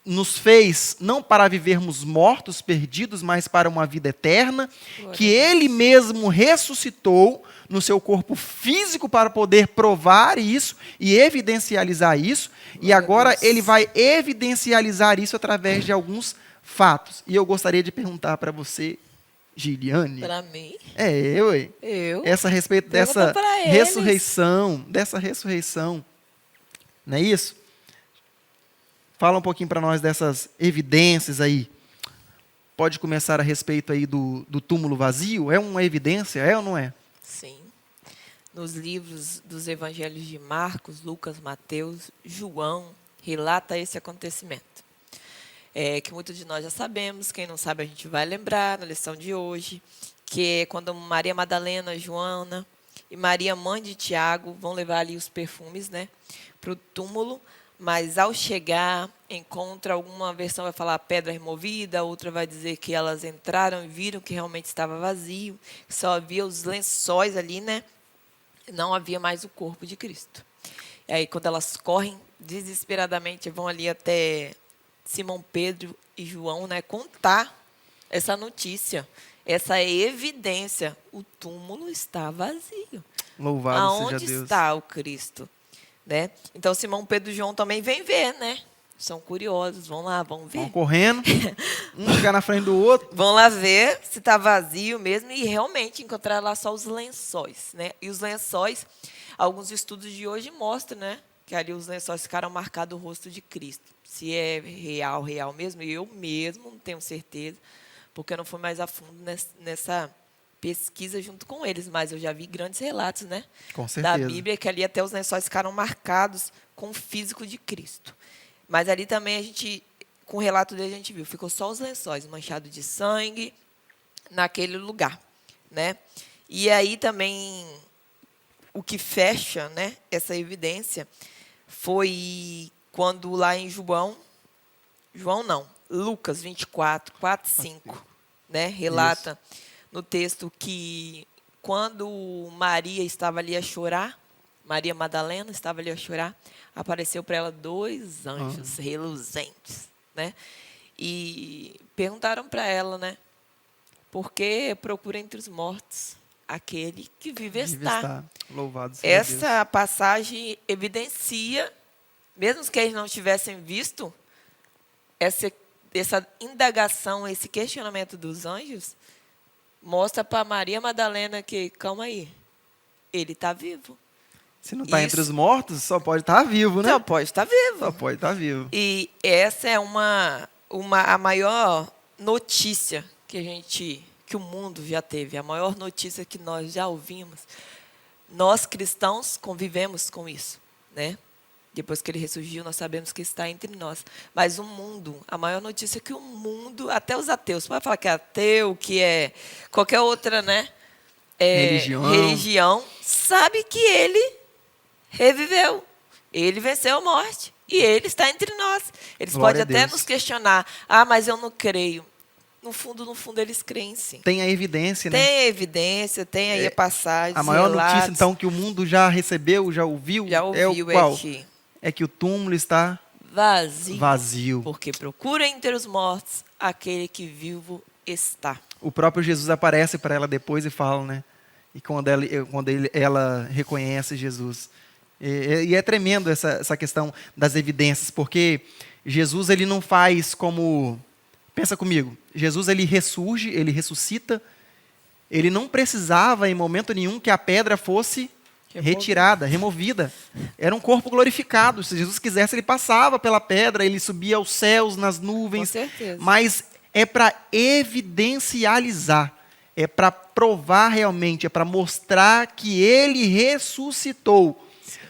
[SPEAKER 2] nos fez não para vivermos mortos, perdidos, mas para uma vida eterna, que ele mesmo ressuscitou no seu corpo físico para poder provar isso e evidencializar isso, e agora ele vai evidencializar isso através de alguns fatos. E eu gostaria de perguntar para você, Giliane.
[SPEAKER 1] Para mim?
[SPEAKER 2] Eu. Essa respeito dessa ressurreição, não é isso? Fala um pouquinho para nós dessas evidências aí. Pode começar a respeito aí do túmulo vazio? É uma evidência, é ou não é?
[SPEAKER 1] Sim. Nos livros dos evangelhos de Marcos, Lucas, Mateus, João, relata esse acontecimento. Que muitos de nós já sabemos, quem não sabe a gente vai lembrar na lição de hoje, que é quando Maria Madalena, Joana e Maria, mãe de Tiago, vão levar ali os perfumes, né, para o túmulo, mas ao chegar, encontra, alguma versão vai falar pedra removida, outra vai dizer que elas entraram e viram que realmente estava vazio, só havia os lençóis ali, né, não havia mais o corpo de Cristo. E aí, quando elas correm desesperadamente, vão ali até Simão Pedro e João, né, contar essa notícia, essa evidência. O túmulo está vazio.
[SPEAKER 2] Louvado seja
[SPEAKER 1] Aonde
[SPEAKER 2] Deus.
[SPEAKER 1] está o Cristo? Né? Então, Simão Pedro e João também vêm ver, né? São curiosos, vão lá, vão ver.
[SPEAKER 2] Vão correndo, um ficar na frente do outro.
[SPEAKER 1] Vão lá ver se está vazio mesmo e realmente encontrar lá só os lençóis, né? E os lençóis, alguns estudos de hoje mostram, né, que ali os lençóis ficaram marcados o rosto de Cristo. Se é real mesmo, eu mesmo não tenho certeza, porque eu não fui mais a fundo nessa pesquisa junto com eles, mas eu já vi grandes relatos, né,
[SPEAKER 2] com certeza,
[SPEAKER 1] da Bíblia, que ali até os lençóis ficaram marcados com o físico de Cristo. Mas ali também a gente, com o relato dele, a gente viu, ficou só os lençóis manchados de sangue naquele lugar, né? E aí também o que fecha, né, essa evidência foi quando lá em Lucas 24, 4 e 5, né, relata no texto que quando Maria estava ali a chorar, Maria Madalena estava ali a chorar, apareceu para ela 2 anjos reluzentes, né? E perguntaram para ela, né? Por que procura entre os mortos aquele que vive está?
[SPEAKER 2] Louvado seja
[SPEAKER 1] Essa
[SPEAKER 2] Deus.
[SPEAKER 1] passagem evidencia, mesmo que eles não tivessem visto, essa indagação, esse questionamento dos anjos, mostra para Maria Madalena que, calma aí, ele está vivo.
[SPEAKER 2] Se não está entre os mortos, só pode estar vivo, né?
[SPEAKER 1] Só pode estar vivo.
[SPEAKER 2] Só pode estar vivo.
[SPEAKER 1] E essa é a maior notícia que o mundo já teve, a maior notícia que nós já ouvimos. Nós, cristãos, convivemos com isso, né? Depois que ele ressurgiu, nós sabemos que está entre nós. Mas o mundo, a maior notícia é que o mundo, até os ateus, pode falar que é ateu, que é qualquer outra, né, religião, sabe que ele reviveu. Ele venceu a morte. E ele está entre nós. Eles
[SPEAKER 2] Glória
[SPEAKER 1] podem até nos questionar. Mas eu não creio. No fundo, eles creem sim.
[SPEAKER 2] Tem a evidência, né?
[SPEAKER 1] Tem a evidência, tem aí a passagem.
[SPEAKER 2] A maior
[SPEAKER 1] relatos.
[SPEAKER 2] notícia, então, que o mundo já recebeu, já ouviu, é o qual? É que o túmulo está vazio.
[SPEAKER 1] Porque procura entre os mortos aquele que vivo está.
[SPEAKER 2] O próprio Jesus aparece para ela depois e fala, né? e ela reconhece Jesus. E é tremendo essa questão das evidências, porque Jesus ele não faz como... Pensa comigo, Jesus ele ressurge, ele ressuscita, ele não precisava em momento nenhum que a pedra fosse retirada, removida. Era um corpo glorificado. Se Jesus quisesse, ele passava pela pedra, ele subia aos céus, nas nuvens.
[SPEAKER 1] Com certeza.
[SPEAKER 2] Mas é para evidencializar, é para provar realmente, é para mostrar que ele ressuscitou.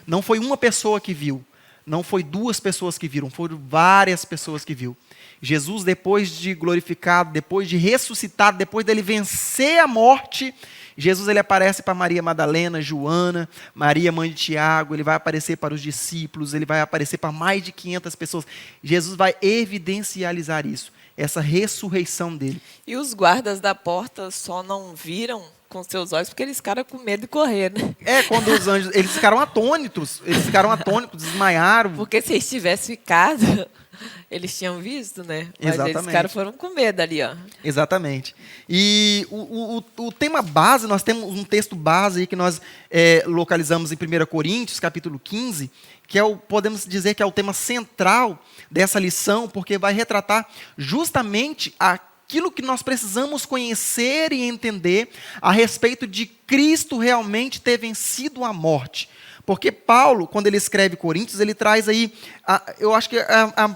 [SPEAKER 2] Não foi uma pessoa que viu, não foi duas pessoas que viram, foram várias pessoas que viram. Jesus, depois de glorificado, depois de ressuscitado, depois dele vencer a morte, Jesus ele aparece para Maria Madalena, Joana, Maria, mãe de Tiago, ele vai aparecer para os discípulos, ele vai aparecer para mais de 500 pessoas. Jesus vai evidencializar isso, essa ressurreição dele.
[SPEAKER 1] E os guardas da porta só não viram com seus olhos porque eles ficaram com medo de correr, né?
[SPEAKER 2] Quando os anjos, eles ficaram atônitos, desmaiaram.
[SPEAKER 1] Porque se eles tivessem ficado, eles tinham visto, né? Mas
[SPEAKER 2] Exatamente.
[SPEAKER 1] eles ficaram foram com medo ali, ó.
[SPEAKER 2] Exatamente. E o tema base, nós temos um texto base aí que nós localizamos em 1 Coríntios, capítulo 15, que podemos dizer que é o tema central dessa lição, porque vai retratar justamente aquilo que nós precisamos conhecer e entender a respeito de Cristo realmente ter vencido a morte. Porque Paulo, quando ele escreve Coríntios, ele traz aí, eu acho que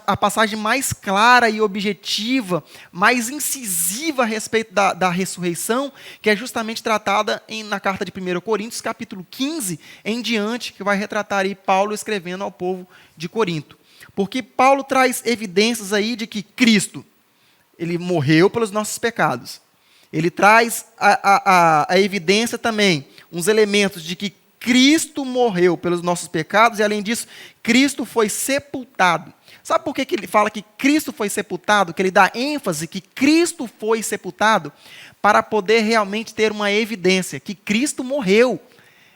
[SPEAKER 2] a passagem mais clara e objetiva, mais incisiva a respeito da ressurreição, que é justamente tratada na carta de 1 Coríntios, capítulo 15, em diante, que vai retratar aí Paulo escrevendo ao povo de Corinto. Porque Paulo traz evidências aí de que Cristo, ele morreu pelos nossos pecados. Ele traz a evidência também, uns elementos de que Cristo morreu pelos nossos pecados e, além disso, Cristo foi sepultado. Sabe por que ele fala que Cristo foi sepultado? Que ele dá ênfase que Cristo foi sepultado para poder realmente ter uma evidência que Cristo morreu.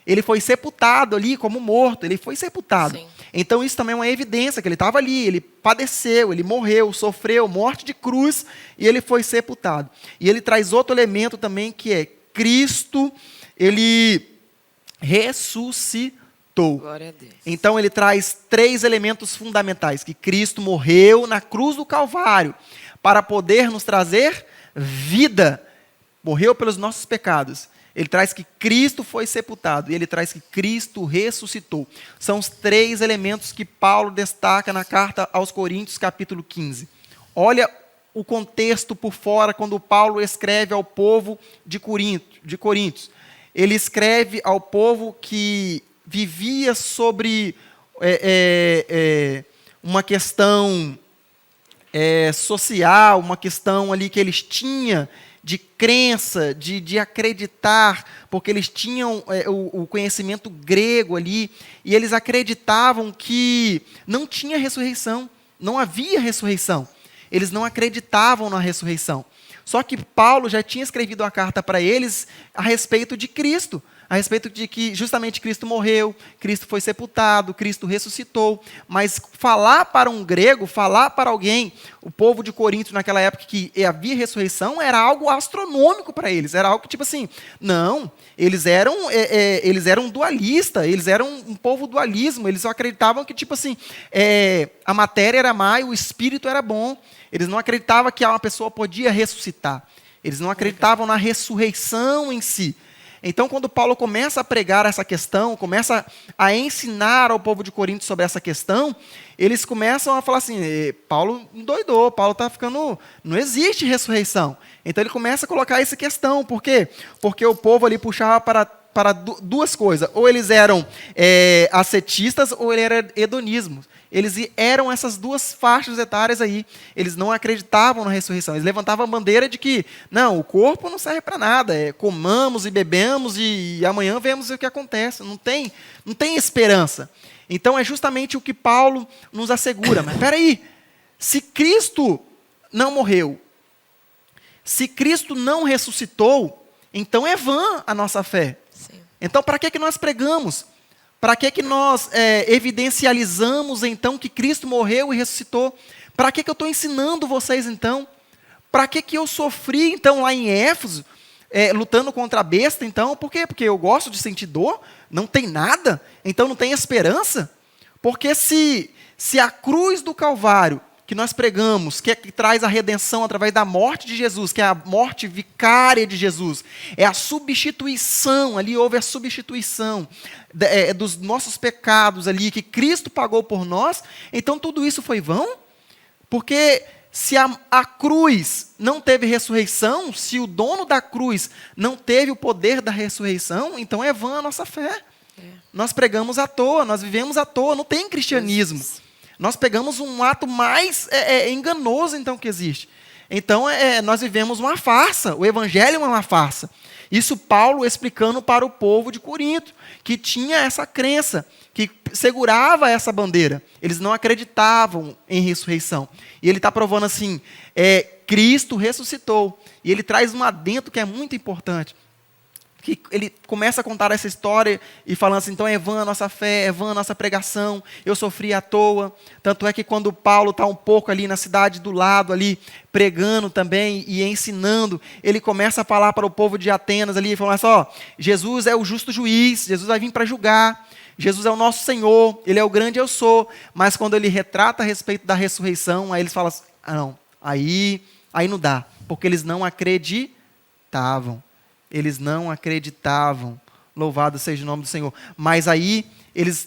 [SPEAKER 2] Ele foi sepultado ali como morto, ele foi sepultado.
[SPEAKER 1] Sim.
[SPEAKER 2] Então isso também é uma evidência que ele estava ali, ele padeceu, ele morreu, sofreu morte de cruz e ele foi sepultado. E ele traz outro elemento também que é Cristo, ele ressuscitou.
[SPEAKER 1] Glória a Deus.
[SPEAKER 2] Então ele traz 3 elementos fundamentais, que Cristo morreu na cruz do Calvário para poder nos trazer vida. Morreu pelos nossos pecados. Ele traz que Cristo foi sepultado e ele traz que Cristo ressuscitou. São os 3 elementos que Paulo destaca na carta aos Coríntios, capítulo 15. Olha o contexto por fora quando Paulo escreve ao povo de Coríntios. Ele escreve ao povo que vivia sobre uma questão social, uma questão ali que eles tinham de crença, de acreditar, porque eles tinham o conhecimento grego ali, e eles acreditavam que não tinha ressurreição, não havia ressurreição. Eles não acreditavam na ressurreição. Só que Paulo já tinha escrevido a carta para eles a respeito de Cristo, a respeito de que justamente Cristo morreu, Cristo foi sepultado, Cristo ressuscitou. Mas falar para um grego, falar para alguém, o povo de Corinto naquela época que havia ressurreição, era algo astronômico para eles. Era algo que tipo assim, não, eles eram dualistas, eles eram um povo dualismo, eles só acreditavam que tipo assim, a matéria era má e o espírito era bom. Eles não acreditavam que uma pessoa podia ressuscitar. Eles não acreditavam na ressurreição em si. Então, quando Paulo começa a pregar essa questão, começa a ensinar ao povo de Corinto sobre essa questão, eles começam a falar assim, Paulo endoidou, Paulo está ficando... Não existe ressurreição. Então, ele começa a colocar essa questão. Por quê? Porque o povo ali puxava para 2 coisas. Ou eles eram ascetistas, ou ele era hedonismo. Eles eram essas 2 faixas etárias aí. Eles não acreditavam na ressurreição. Eles levantavam a bandeira de que, não, o corpo não serve para nada. Comamos e bebemos e amanhã vemos o que acontece. Não tem esperança. Então, é justamente o que Paulo nos assegura. Mas, espera aí, se Cristo não morreu, se Cristo não ressuscitou, então é vã a nossa fé.
[SPEAKER 1] Sim.
[SPEAKER 2] Então, para que nós pregamos? Para que nós evidencializamos, então, que Cristo morreu e ressuscitou? Para que eu estou ensinando vocês, então? Para que eu sofri, então, lá em Éfeso? lutando contra a besta, então, por quê? Porque eu gosto de sentir dor, não tem nada, então não tem esperança. Porque se a cruz do Calvário, que nós pregamos, que traz a redenção através da morte de Jesus, que é a morte vicária de Jesus, é a substituição, ali houve a substituição dos nossos pecados ali, que Cristo pagou por nós, então tudo isso foi vão? Porque se a cruz não teve ressurreição, se o dono da cruz não teve o poder da ressurreição, então é vã a nossa fé. Nós pregamos à toa, nós vivemos à toa, não tem cristianismo. Nós pegamos um ato mais enganoso, então, que existe. Então, nós vivemos uma farsa, o evangelho é uma farsa. Isso Paulo explicando para o povo de Corinto, que tinha essa crença, que segurava essa bandeira. Eles não acreditavam em ressurreição. E ele está provando assim, Cristo ressuscitou. E ele traz um adendo que é muito importante. Que ele começa a contar essa história e falando assim, então é vã a nossa fé, é vã a nossa pregação, eu sofri à toa. Tanto é que quando Paulo está um pouco ali na cidade do lado, ali pregando também e ensinando, ele começa a falar para o povo de Atenas ali, falando assim, ó, Jesus é o justo juiz, Jesus vai vir para julgar, Jesus é o nosso Senhor, Ele é o grande eu sou. Mas quando ele retrata a respeito da ressurreição, aí eles falam assim, não, aí não dá, porque eles não acreditavam. Eles não acreditavam. Louvado seja o nome do Senhor. Mas aí,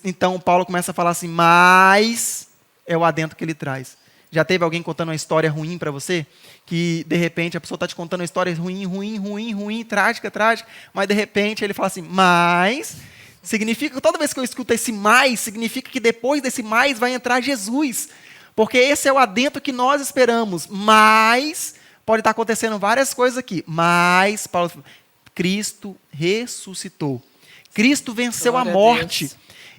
[SPEAKER 2] então, Paulo começa a falar assim, mas é o adendo que ele traz. Já teve alguém contando uma história ruim para você? Que, de repente, a pessoa está te contando uma história ruim, trágica, mas, de repente, ele fala assim, mas... Significa, toda vez que eu escuto esse mais, significa que depois desse mais vai entrar Jesus. Porque esse é o adendo que nós esperamos. Mas, pode estar acontecendo várias coisas aqui. Mas, Paulo... Cristo ressuscitou. Cristo venceu a morte.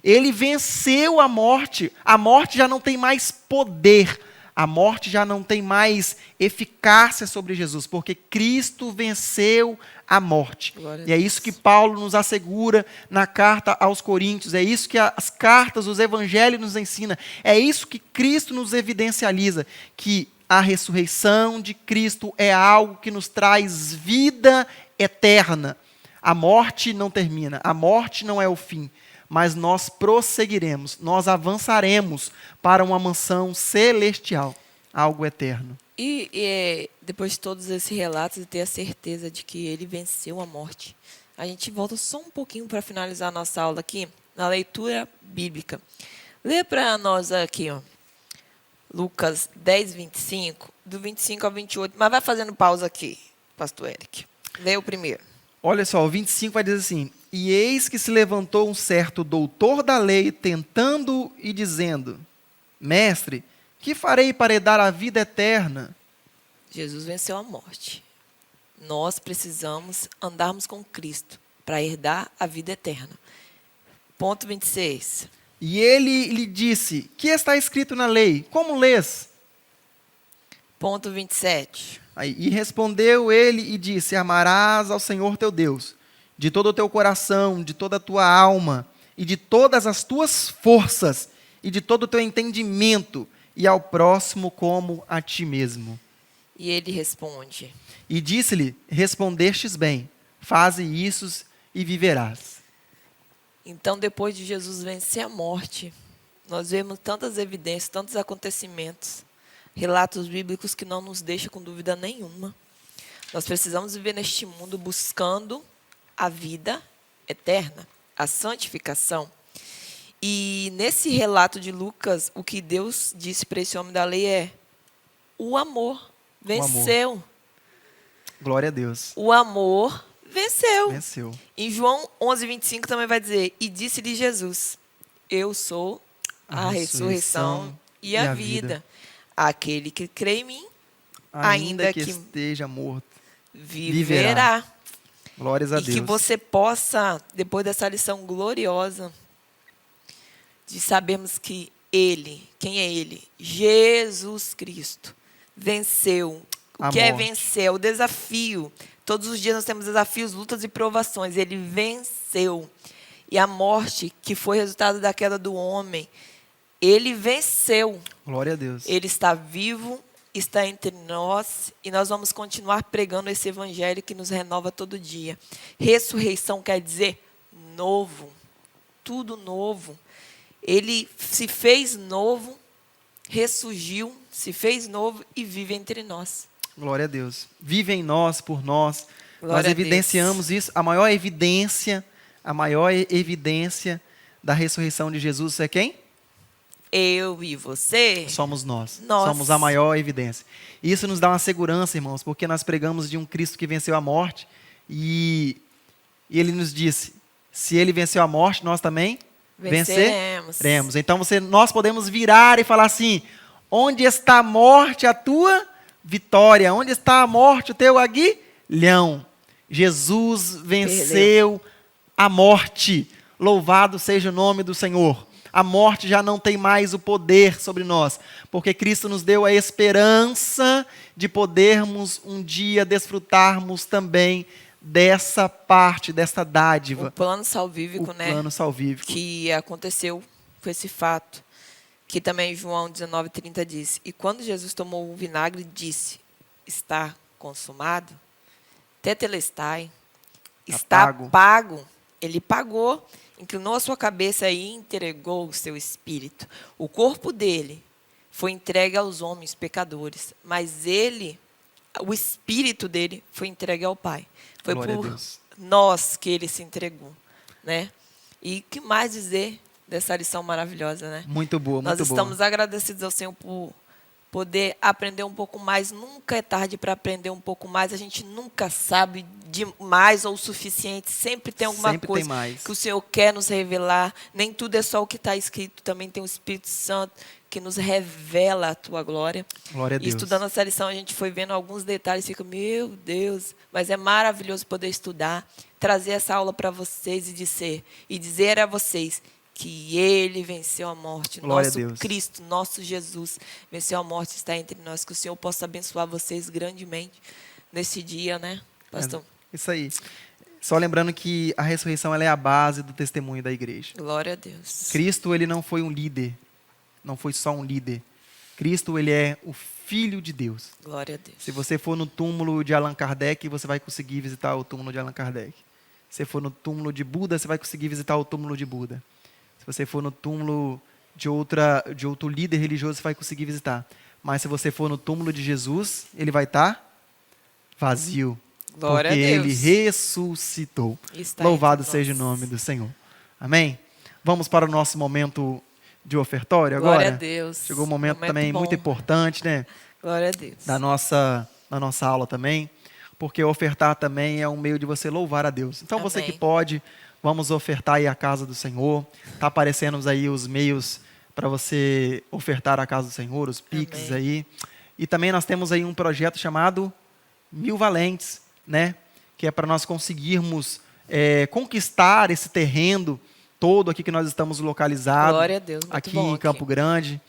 [SPEAKER 2] Ele venceu a morte. A morte já não tem mais poder. A morte já não tem mais eficácia sobre Jesus, porque Cristo venceu a morte. E é isso que Paulo nos assegura na carta aos Coríntios. É isso que as cartas, os evangelhos nos ensinam. É isso que Cristo nos evidencializa, que a ressurreição de Cristo é algo que nos traz vida eterna. A morte não termina, a morte não é o fim, mas nós prosseguiremos, nós avançaremos para uma mansão celestial, algo eterno.
[SPEAKER 1] E depois de todos esses relatos, e ter a certeza de que ele venceu a morte, a gente volta só um pouquinho para finalizar a nossa aula aqui, na leitura bíblica. Lê para nós aqui, ó, Lucas 10, 25, do 25 ao 28, mas vai fazendo pausa aqui, pastor Eric. Lê o primeiro.
[SPEAKER 2] Olha só, o 25 vai dizer assim, e eis que se levantou um certo doutor da lei, tentando e dizendo, mestre, que farei para herdar a vida eterna?
[SPEAKER 1] Jesus venceu a morte. Nós precisamos andarmos com Cristo para herdar a vida eterna. Ponto 26.
[SPEAKER 2] E ele lhe disse, que está escrito na lei? Como lês?
[SPEAKER 1] Ponto 27.
[SPEAKER 2] E respondeu ele e disse, amarás ao Senhor teu Deus, de todo o teu coração, de toda a tua alma, e de todas as tuas forças, e de todo o teu entendimento, e ao próximo como a ti mesmo.
[SPEAKER 1] E ele responde.
[SPEAKER 2] E disse-lhe, respondestes bem, faze isso e viverás.
[SPEAKER 1] Então, depois de Jesus vencer a morte, nós vemos tantas evidências, tantos acontecimentos, relatos bíblicos que não nos deixam com dúvida nenhuma. Nós precisamos viver neste mundo buscando a vida eterna, a santificação. E nesse relato de Lucas, o que Deus disse para esse homem da lei é: o amor venceu.
[SPEAKER 2] O amor. Glória a Deus.
[SPEAKER 1] O amor venceu.
[SPEAKER 2] Venceu.
[SPEAKER 1] Em João 11:25 também vai dizer: e disse-lhe Jesus: eu sou a ressurreição e a vida. Aquele que crê em mim, ainda que
[SPEAKER 2] esteja morto,
[SPEAKER 1] viverá.
[SPEAKER 2] Glórias a Deus.
[SPEAKER 1] E que você possa, depois dessa lição gloriosa, de sabermos que Ele, quem é Ele? Jesus Cristo, venceu. O que é vencer? O desafio. Todos os dias nós temos desafios, lutas e provações. Ele venceu. E a morte, que foi resultado da queda do homem, Ele venceu.
[SPEAKER 2] Glória a Deus.
[SPEAKER 1] Ele está vivo está entre nós e nós vamos continuar pregando esse evangelho que nos renova todo dia. Ressurreição quer dizer novo, tudo novo. Ele se fez novo, ressurgiu, se fez novo e vive entre nós.
[SPEAKER 2] Glória a Deus. Vive em nós, por nós.
[SPEAKER 1] Glória
[SPEAKER 2] Nós
[SPEAKER 1] a
[SPEAKER 2] evidenciamos
[SPEAKER 1] Deus.
[SPEAKER 2] isso. A maior evidência da ressurreição de Jesus é quem?
[SPEAKER 1] Eu e você.
[SPEAKER 2] Somos nós.
[SPEAKER 1] Nós.
[SPEAKER 2] Somos a maior evidência. E isso nos dá uma segurança, irmãos, porque nós pregamos de um Cristo que venceu a morte e ele nos disse, se ele venceu a morte, nós também venceremos. Então nós podemos virar e falar assim, onde está a morte, a tua vitória? Onde está a morte, o teu aguilhão? Jesus venceu a morte. Louvado seja o nome do Senhor. A morte já não tem mais o poder sobre nós, porque Cristo nos deu a esperança de podermos um dia desfrutarmos também dessa parte, dessa dádiva.
[SPEAKER 1] O plano salvífico,
[SPEAKER 2] O plano salvífico.
[SPEAKER 1] Que aconteceu com esse fato, que também João 19:30 diz, e quando Jesus tomou o vinagre, disse, está consumado, tetelestai, está pago. Ele pagou, inclinou a sua cabeça e entregou o seu espírito. O corpo dele foi entregue aos homens pecadores, mas o espírito dele foi entregue ao Pai. Foi
[SPEAKER 2] Glória
[SPEAKER 1] por
[SPEAKER 2] a Deus.
[SPEAKER 1] nós que ele se entregou, né? E que mais dizer dessa lição maravilhosa, né?
[SPEAKER 2] Muito boa,
[SPEAKER 1] Nós
[SPEAKER 2] muito boa.
[SPEAKER 1] estamos agradecidos ao Senhor por poder aprender um pouco mais. Nunca é tarde para aprender um pouco mais. A gente nunca sabe demais ou o suficiente. Sempre tem alguma
[SPEAKER 2] Sempre
[SPEAKER 1] coisa
[SPEAKER 2] tem mais.
[SPEAKER 1] que o Senhor quer nos revelar. Nem tudo é só o que está escrito. Também tem o Espírito Santo que nos revela a tua glória.
[SPEAKER 2] Glória a
[SPEAKER 1] E
[SPEAKER 2] Deus.
[SPEAKER 1] estudando essa lição, a gente foi vendo alguns detalhes. Fica, meu Deus. Mas é maravilhoso poder estudar, trazer essa aula para vocês e dizer a vocês que Ele venceu a morte.
[SPEAKER 2] Glória
[SPEAKER 1] Nosso
[SPEAKER 2] a Deus.
[SPEAKER 1] Cristo, nosso Jesus, venceu a morte, está entre nós. Que o Senhor possa abençoar vocês grandemente nesse dia, né, pastor?
[SPEAKER 2] Isso aí. Só lembrando que a ressurreição ela é a base do testemunho da igreja.
[SPEAKER 1] Glória a Deus.
[SPEAKER 2] Cristo, ele não foi um líder. Não foi só um líder. Cristo, ele é o Filho de Deus.
[SPEAKER 1] Glória a Deus.
[SPEAKER 2] Se você for no túmulo de Allan Kardec, você vai conseguir visitar o túmulo de Allan Kardec. Se você for no túmulo de Buda, você vai conseguir visitar o túmulo de Buda. Se você for no túmulo de outro líder religioso, você vai conseguir visitar. Mas se você for no túmulo de Jesus, ele vai estar vazio.
[SPEAKER 1] Glória
[SPEAKER 2] porque
[SPEAKER 1] a Deus.
[SPEAKER 2] ele ressuscitou.
[SPEAKER 1] Está
[SPEAKER 2] Louvado
[SPEAKER 1] entre
[SPEAKER 2] seja o
[SPEAKER 1] nós.
[SPEAKER 2] nome do Senhor. Amém? Vamos para o nosso momento de ofertório agora?
[SPEAKER 1] Glória a Deus.
[SPEAKER 2] Chegou um momento também
[SPEAKER 1] bom.
[SPEAKER 2] muito importante, né?
[SPEAKER 1] Glória a Deus.
[SPEAKER 2] Da nossa aula também. Porque ofertar também é um meio de você louvar a Deus. Então você
[SPEAKER 1] Amém.
[SPEAKER 2] que pode, vamos ofertar aí a casa do Senhor. Está aparecendo aí os meios para você ofertar a casa do Senhor, os Pix
[SPEAKER 1] Amém.
[SPEAKER 2] aí. E também nós temos aí um projeto chamado 1000 Valentes, né? Que é para nós conseguirmos conquistar esse terreno todo aqui que nós estamos localizados.
[SPEAKER 1] Glória a Deus. Muito
[SPEAKER 2] Aqui
[SPEAKER 1] bom
[SPEAKER 2] em Campo Grande,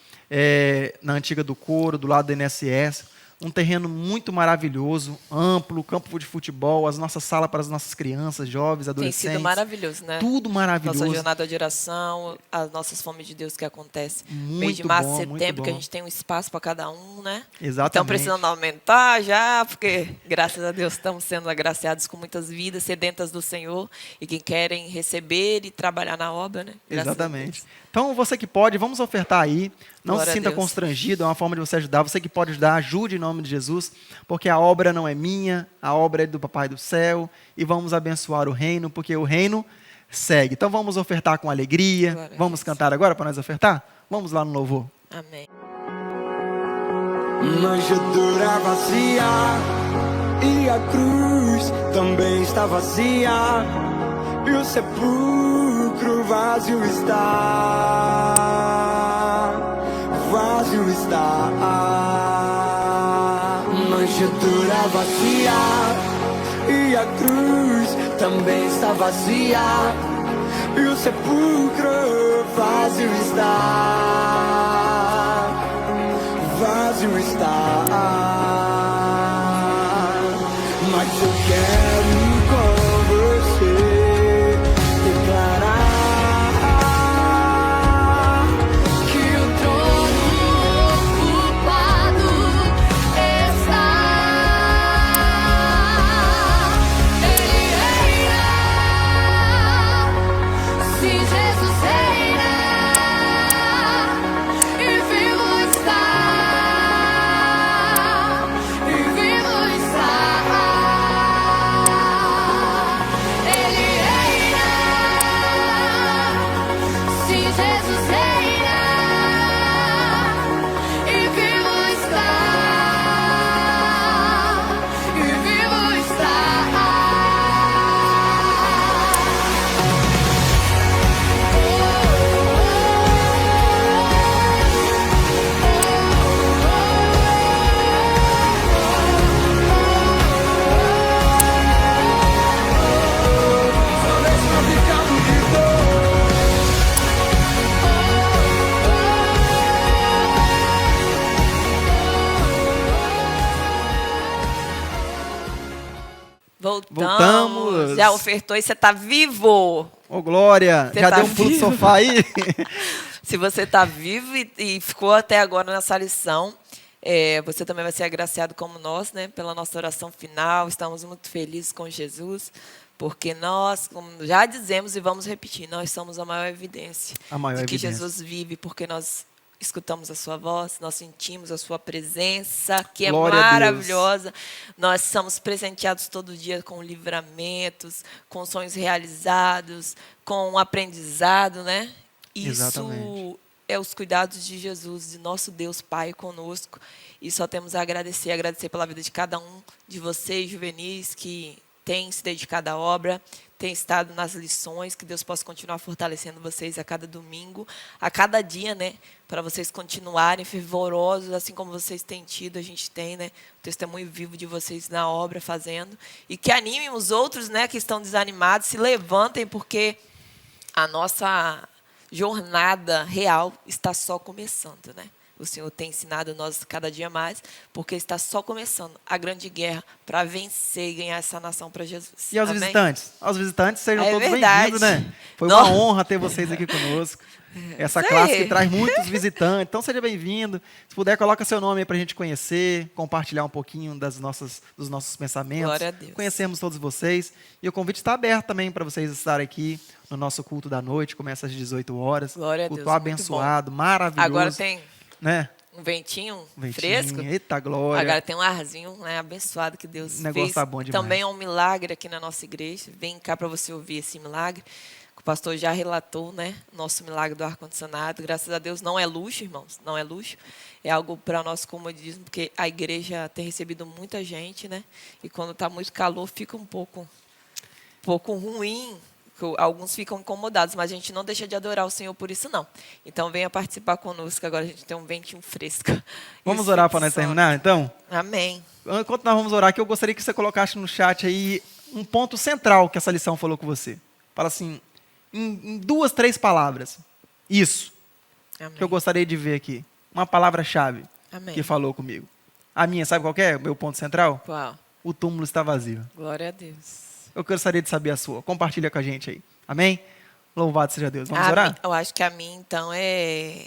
[SPEAKER 2] na antiga do Coro, do lado do INSS. Um terreno muito maravilhoso, amplo, campo de futebol, as nossas salas para as nossas crianças, jovens,
[SPEAKER 1] Tem
[SPEAKER 2] adolescentes.
[SPEAKER 1] sido maravilhoso, né?
[SPEAKER 2] Tudo maravilhoso.
[SPEAKER 1] Nossa jornada de oração, as nossas fomes de Deus que acontece.
[SPEAKER 2] Muito
[SPEAKER 1] Mês de março,
[SPEAKER 2] bom, muito
[SPEAKER 1] setembro, que a
[SPEAKER 2] bom.
[SPEAKER 1] gente tem um espaço para cada um, né?
[SPEAKER 2] Exatamente.
[SPEAKER 1] Estão precisando aumentar já, porque, graças a Deus, estamos sendo agraciados com muitas vidas sedentas do Senhor e que querem receber e trabalhar na obra, né? Graças a
[SPEAKER 2] Exatamente.
[SPEAKER 1] Deus.
[SPEAKER 2] Então, você que pode, vamos ofertar aí. Não
[SPEAKER 1] Glória
[SPEAKER 2] se
[SPEAKER 1] a
[SPEAKER 2] sinta
[SPEAKER 1] Deus.
[SPEAKER 2] constrangido, é uma forma de você ajudar. Você que pode ajudar, ajude em nome de Jesus, porque a obra não é minha, a obra é do Papai do Céu. E vamos abençoar o reino, porque o reino segue. Então, vamos ofertar com alegria.
[SPEAKER 1] Glória a
[SPEAKER 2] Vamos
[SPEAKER 1] Deus.
[SPEAKER 2] cantar agora para nós ofertar? Vamos lá no louvor.
[SPEAKER 1] Amém.
[SPEAKER 4] Manjedoura vazia e a cruz também está vazia e o sepulcro vazio está, vazio está. Manjedoura vazia e a cruz também está vazia e o sepulcro vazio está, vazio está, mas eu quero com você declarar
[SPEAKER 5] Que o trono ocupado
[SPEAKER 2] Voltamos.
[SPEAKER 1] Já ofertou e você está vivo.
[SPEAKER 2] Ô, Glória,
[SPEAKER 1] Você
[SPEAKER 2] já
[SPEAKER 1] tá
[SPEAKER 2] deu um pulo do
[SPEAKER 1] vivo?
[SPEAKER 2] sofá aí?
[SPEAKER 1] Se você está vivo e ficou até agora nessa lição, você também vai ser agraciado como nós, né? Pela nossa oração final. Estamos muito felizes com Jesus, porque nós, como já dizemos e vamos repetir, nós somos a maior evidência
[SPEAKER 2] A maior
[SPEAKER 1] de que
[SPEAKER 2] evidência.
[SPEAKER 1] Jesus vive, porque nós escutamos a sua voz, nós sentimos a sua presença, que é
[SPEAKER 2] Glória a Deus.
[SPEAKER 1] maravilhosa. Nós somos presenteados todo dia com livramentos, com sonhos realizados, com aprendizado, né? Isso
[SPEAKER 2] Exatamente.
[SPEAKER 1] é os cuidados de Jesus, de nosso Deus Pai conosco. E só temos a agradecer pela vida de cada um de vocês, juvenis, que tem se dedicado à obra, tem estado nas lições, que Deus possa continuar fortalecendo vocês a cada domingo, a cada dia, né? Para vocês continuarem fervorosos, assim como vocês têm tido, a gente tem, né? O testemunho vivo de vocês na obra, fazendo. E que animem os outros, né? Que estão desanimados, se levantem, porque a nossa jornada real está só começando, né? O Senhor tem ensinado nós cada dia mais, porque está só começando a grande guerra para vencer e ganhar essa nação para Jesus.
[SPEAKER 2] E aos
[SPEAKER 1] Amém?
[SPEAKER 2] visitantes? Aos visitantes, sejam
[SPEAKER 1] É
[SPEAKER 2] todos
[SPEAKER 1] verdade.
[SPEAKER 2] bem-vindos, né? Foi
[SPEAKER 1] Não.
[SPEAKER 2] uma honra ter vocês aqui conosco. Essa
[SPEAKER 1] Isso
[SPEAKER 2] classe
[SPEAKER 1] aí.
[SPEAKER 2] que traz muitos visitantes. Então, seja bem-vindo. Se puder, coloca seu nome aí para a gente conhecer, compartilhar um pouquinho dos nossos pensamentos.
[SPEAKER 1] Glória a Deus.
[SPEAKER 2] Conhecermos todos vocês. E o convite está aberto também para vocês estarem aqui no nosso culto da noite. Começa às 18 horas.
[SPEAKER 1] Glória a
[SPEAKER 2] culto
[SPEAKER 1] Deus, muito
[SPEAKER 2] abençoado, maravilhoso.
[SPEAKER 1] Agora tem
[SPEAKER 2] né?
[SPEAKER 1] um ventinho,
[SPEAKER 2] Ventinho,
[SPEAKER 1] fresco.
[SPEAKER 2] Eita glória.
[SPEAKER 1] Agora tem um arzinho, né, abençoado que Deus
[SPEAKER 2] O negócio
[SPEAKER 1] fez.
[SPEAKER 2] tá bom demais.
[SPEAKER 1] Também é um milagre aqui na nossa igreja. Vem cá para você ouvir esse milagre. O pastor já relatou, né, nosso milagre do ar-condicionado. Graças a Deus não é luxo, irmãos, não é luxo. É algo para nosso comodismo, porque a igreja tem recebido muita gente, né? E quando está muito calor fica um pouco ruim. Alguns ficam incomodados, mas a gente não deixa de adorar o Senhor por isso, não. Então, venha participar conosco, agora a gente tem um ventinho fresco.
[SPEAKER 2] Vamos
[SPEAKER 1] E o
[SPEAKER 2] orar para nós
[SPEAKER 1] Espírito
[SPEAKER 2] terminar, então?
[SPEAKER 1] Santo. Amém.
[SPEAKER 2] Enquanto nós vamos orar aqui, eu gostaria que você colocasse no chat aí um ponto central que essa lição falou com você. Fala assim, em 2, 3 palavras. Isso,
[SPEAKER 1] Amém.
[SPEAKER 2] que eu gostaria de ver aqui. Uma palavra-chave
[SPEAKER 1] Amém.
[SPEAKER 2] que falou comigo. A minha, sabe qual que é? O meu ponto central?
[SPEAKER 1] Qual?
[SPEAKER 2] O túmulo está vazio.
[SPEAKER 1] Glória a Deus.
[SPEAKER 2] Eu gostaria de saber a sua. Compartilha com a gente aí. Amém? Louvado seja Deus. Vamos
[SPEAKER 1] A
[SPEAKER 2] orar?
[SPEAKER 1] mim- eu acho que a mim, então, é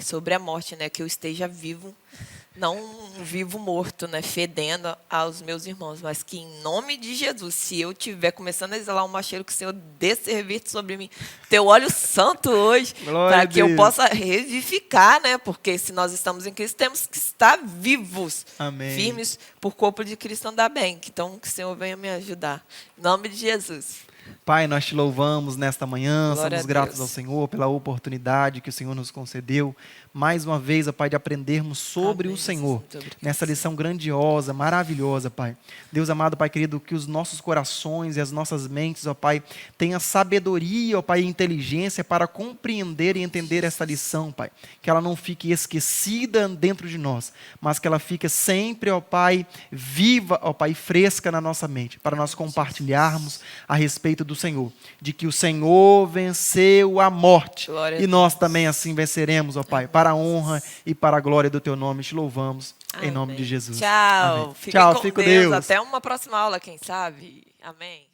[SPEAKER 1] sobre a morte, né? Que eu esteja vivo, não um vivo morto, né? Fedendo aos meus irmãos, mas que em nome de Jesus, se eu estiver começando a exalar um cheiro, que o Senhor dê serviço sobre mim, teu óleo santo hoje,
[SPEAKER 2] Glória
[SPEAKER 1] para
[SPEAKER 2] a
[SPEAKER 1] que eu
[SPEAKER 2] Deus.
[SPEAKER 1] possa revivificar, né? Porque se nós estamos em Cristo, temos que estar vivos,
[SPEAKER 2] Amém.
[SPEAKER 1] firmes, por corpo de Cristo andar bem. Então, que o Senhor venha me ajudar. Em nome de Jesus.
[SPEAKER 2] Pai, nós te louvamos nesta manhã,
[SPEAKER 1] Glória
[SPEAKER 2] somos
[SPEAKER 1] a
[SPEAKER 2] gratos
[SPEAKER 1] Deus.
[SPEAKER 2] ao Senhor pela oportunidade que o Senhor nos concedeu, mais uma vez, ó Pai, de aprendermos sobre
[SPEAKER 1] Amém,
[SPEAKER 2] o
[SPEAKER 1] Jesus,
[SPEAKER 2] Senhor,
[SPEAKER 1] muito obrigada.
[SPEAKER 2] nessa lição grandiosa, maravilhosa, Pai. Deus amado, Pai querido, que os nossos corações e as nossas mentes, ó Pai, tenham sabedoria, ó Pai, e inteligência para compreender e entender essa lição, Pai. Que ela não fique esquecida dentro de nós, mas que ela fique sempre, ó Pai, viva, ó Pai, fresca na nossa mente, para nós compartilharmos a respeito do Senhor, de que o Senhor venceu a morte,
[SPEAKER 1] Glória a
[SPEAKER 2] e nós
[SPEAKER 1] Deus.
[SPEAKER 2] também assim venceremos, ó Pai, para a honra e para a glória do Teu nome. Te louvamos, em nome
[SPEAKER 1] Amém.
[SPEAKER 2] de Jesus.
[SPEAKER 1] Tchau.
[SPEAKER 2] Amém.
[SPEAKER 1] Fiquem
[SPEAKER 2] Tchau,
[SPEAKER 1] com
[SPEAKER 2] fique com
[SPEAKER 1] Deus.
[SPEAKER 2] Deus.
[SPEAKER 1] Até uma próxima aula, quem sabe. Amém.